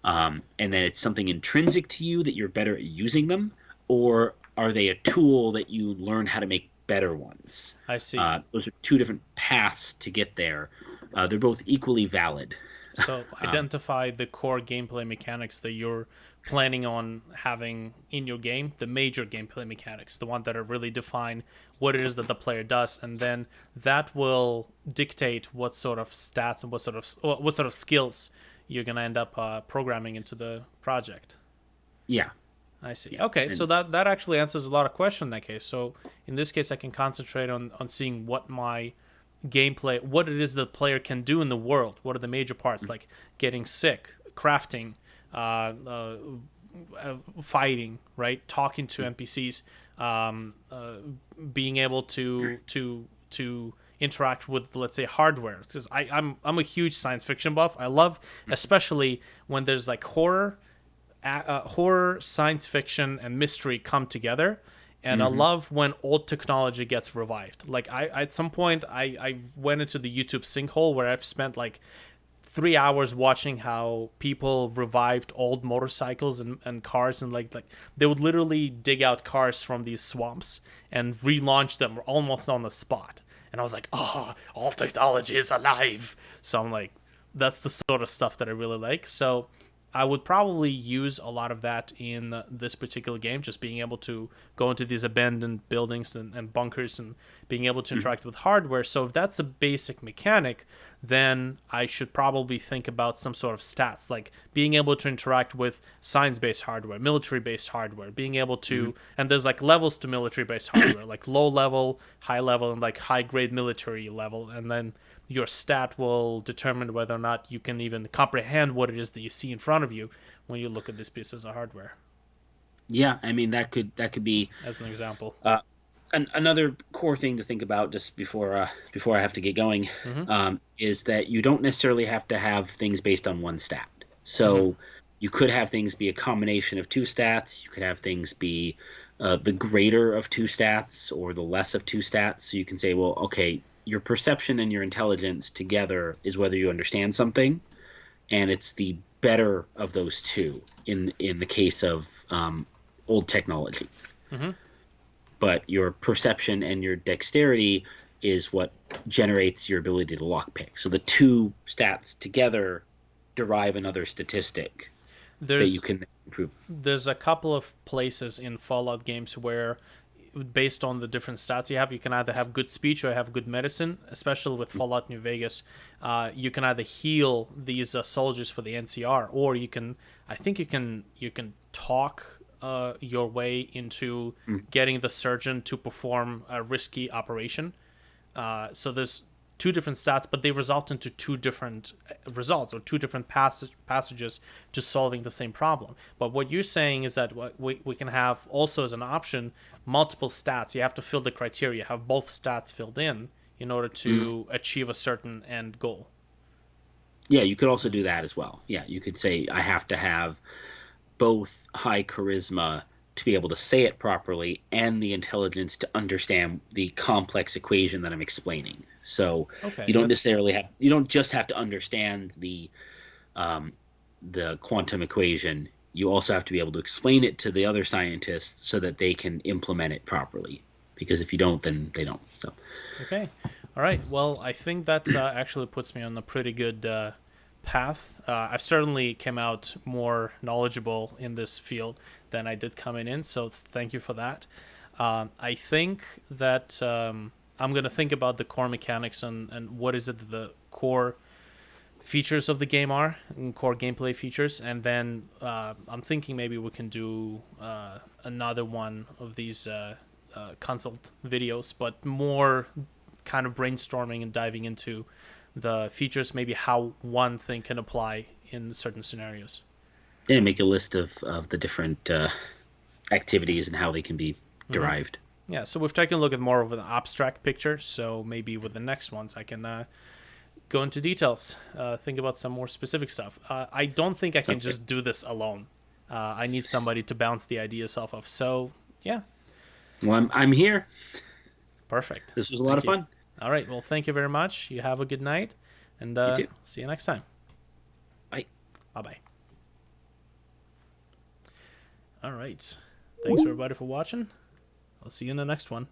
and then it's something intrinsic to you that you're better at using them, or are they a tool that you learn how to make better ones? I see. Those are 2 different paths to get there. They're both equally valid. So Um, identify the core gameplay mechanics that you're planning on having in your game, the major gameplay mechanics, the one that are really define what it is that the player does, and then that will dictate what sort of stats and what sort of skills you're gonna end up programming into the project. yeah. I see. Yeah, Okay, so and that actually answers a lot of questions in that case. So in this case, I can concentrate on seeing what my gameplay, what it is the player can do in the world. What are the major parts, like getting sick, crafting, fighting, right? Talking to NPCs, being able to interact with, let's say, hardware. Because I'm a huge science fiction buff. I love, especially when there's like horror, science fiction, and mystery come together. And I love when old technology gets revived. Like I at some point I went into the YouTube sinkhole where I've spent like 3 hours watching how people revived old motorcycles and cars, and like they would literally dig out cars from these swamps and relaunch them almost on the spot. And I was like, oh, all technology is alive. So I'm like, that's the sort of stuff that I really like. So I would probably use a lot of that in this particular game, just being able to go into these abandoned buildings and bunkers and being able to interact with hardware. So if that's a basic mechanic, then I should probably think about some sort of stats, like being able to interact with science-based hardware, military-based hardware, being able to, and there's like levels to military-based hardware, like low level, high level, and like high-grade military level, and then your stat will determine whether or not you can even comprehend what it is that you see in front of you when you look at these pieces of hardware. yeah, I mean that could be As an example. another core thing to think about just before I have to get going, Mm-hmm. is that you don't necessarily have to have things based on one stat. Mm-hmm. So you could have things be a combination of two stats. You could have things be the greater of two stats or the less of two stats. So you can say, well, okay, your perception and your intelligence together is whether you understand something, and it's the better of those two in the case of old technology. Mm-hmm. But your perception and your dexterity is what generates your ability to lockpick. So the two stats together derive another statistic that you There's can improve. there's a couple of places in Fallout games where, based on the different stats you have, you can either have good speech or have good medicine. Especially with Fallout New Vegas, you can either heal these soldiers for the NCR, or you can, I think you can talk your way into getting the surgeon to perform a risky operation. So there's two different stats, but they result into two different results, or two different passages to solving the same problem. But what you're saying is that what we can have also as an option multiple stats. You have to fill the criteria, have both stats filled in order to achieve a certain end goal. Yeah, you could also do that as well. Yeah, you could say I have to have both high charisma to be able to say it properly and the intelligence to understand the complex equation that I'm explaining. So Okay, you don't that's necessarily have you don't just have to understand the quantum equation. You also have to be able to explain it to the other scientists so that they can implement it properly. Because if you don't, then they don't. So okay. All right. Well, I think that actually puts me on a pretty good path. I've certainly came out more knowledgeable in this field than I did coming in, so thank you for that. I think that I'm going to think about the core mechanics and what is it that the core features of the game are, and core gameplay features, and then I'm thinking maybe we can do another one of these consult videos, but more kind of brainstorming and diving into the features, maybe how one thing can apply in certain scenarios. yeah, make a list of the different activities and how they can be Mm-hmm. derived. Yeah, so we've taken a look at more of an abstract picture, so maybe with the next ones I can go into details, think about some more specific stuff. I don't think I can Sounds good. just do this alone. I need somebody to bounce the ideas off of. So, yeah, Well, I'm here. perfect. This was a lot Thank of you. fun. All right, well, thank you very much. You have a good night, and You too. see you next time. Bye. Bye bye. All right. Thanks, everybody, for watching. I'll see you in the next one.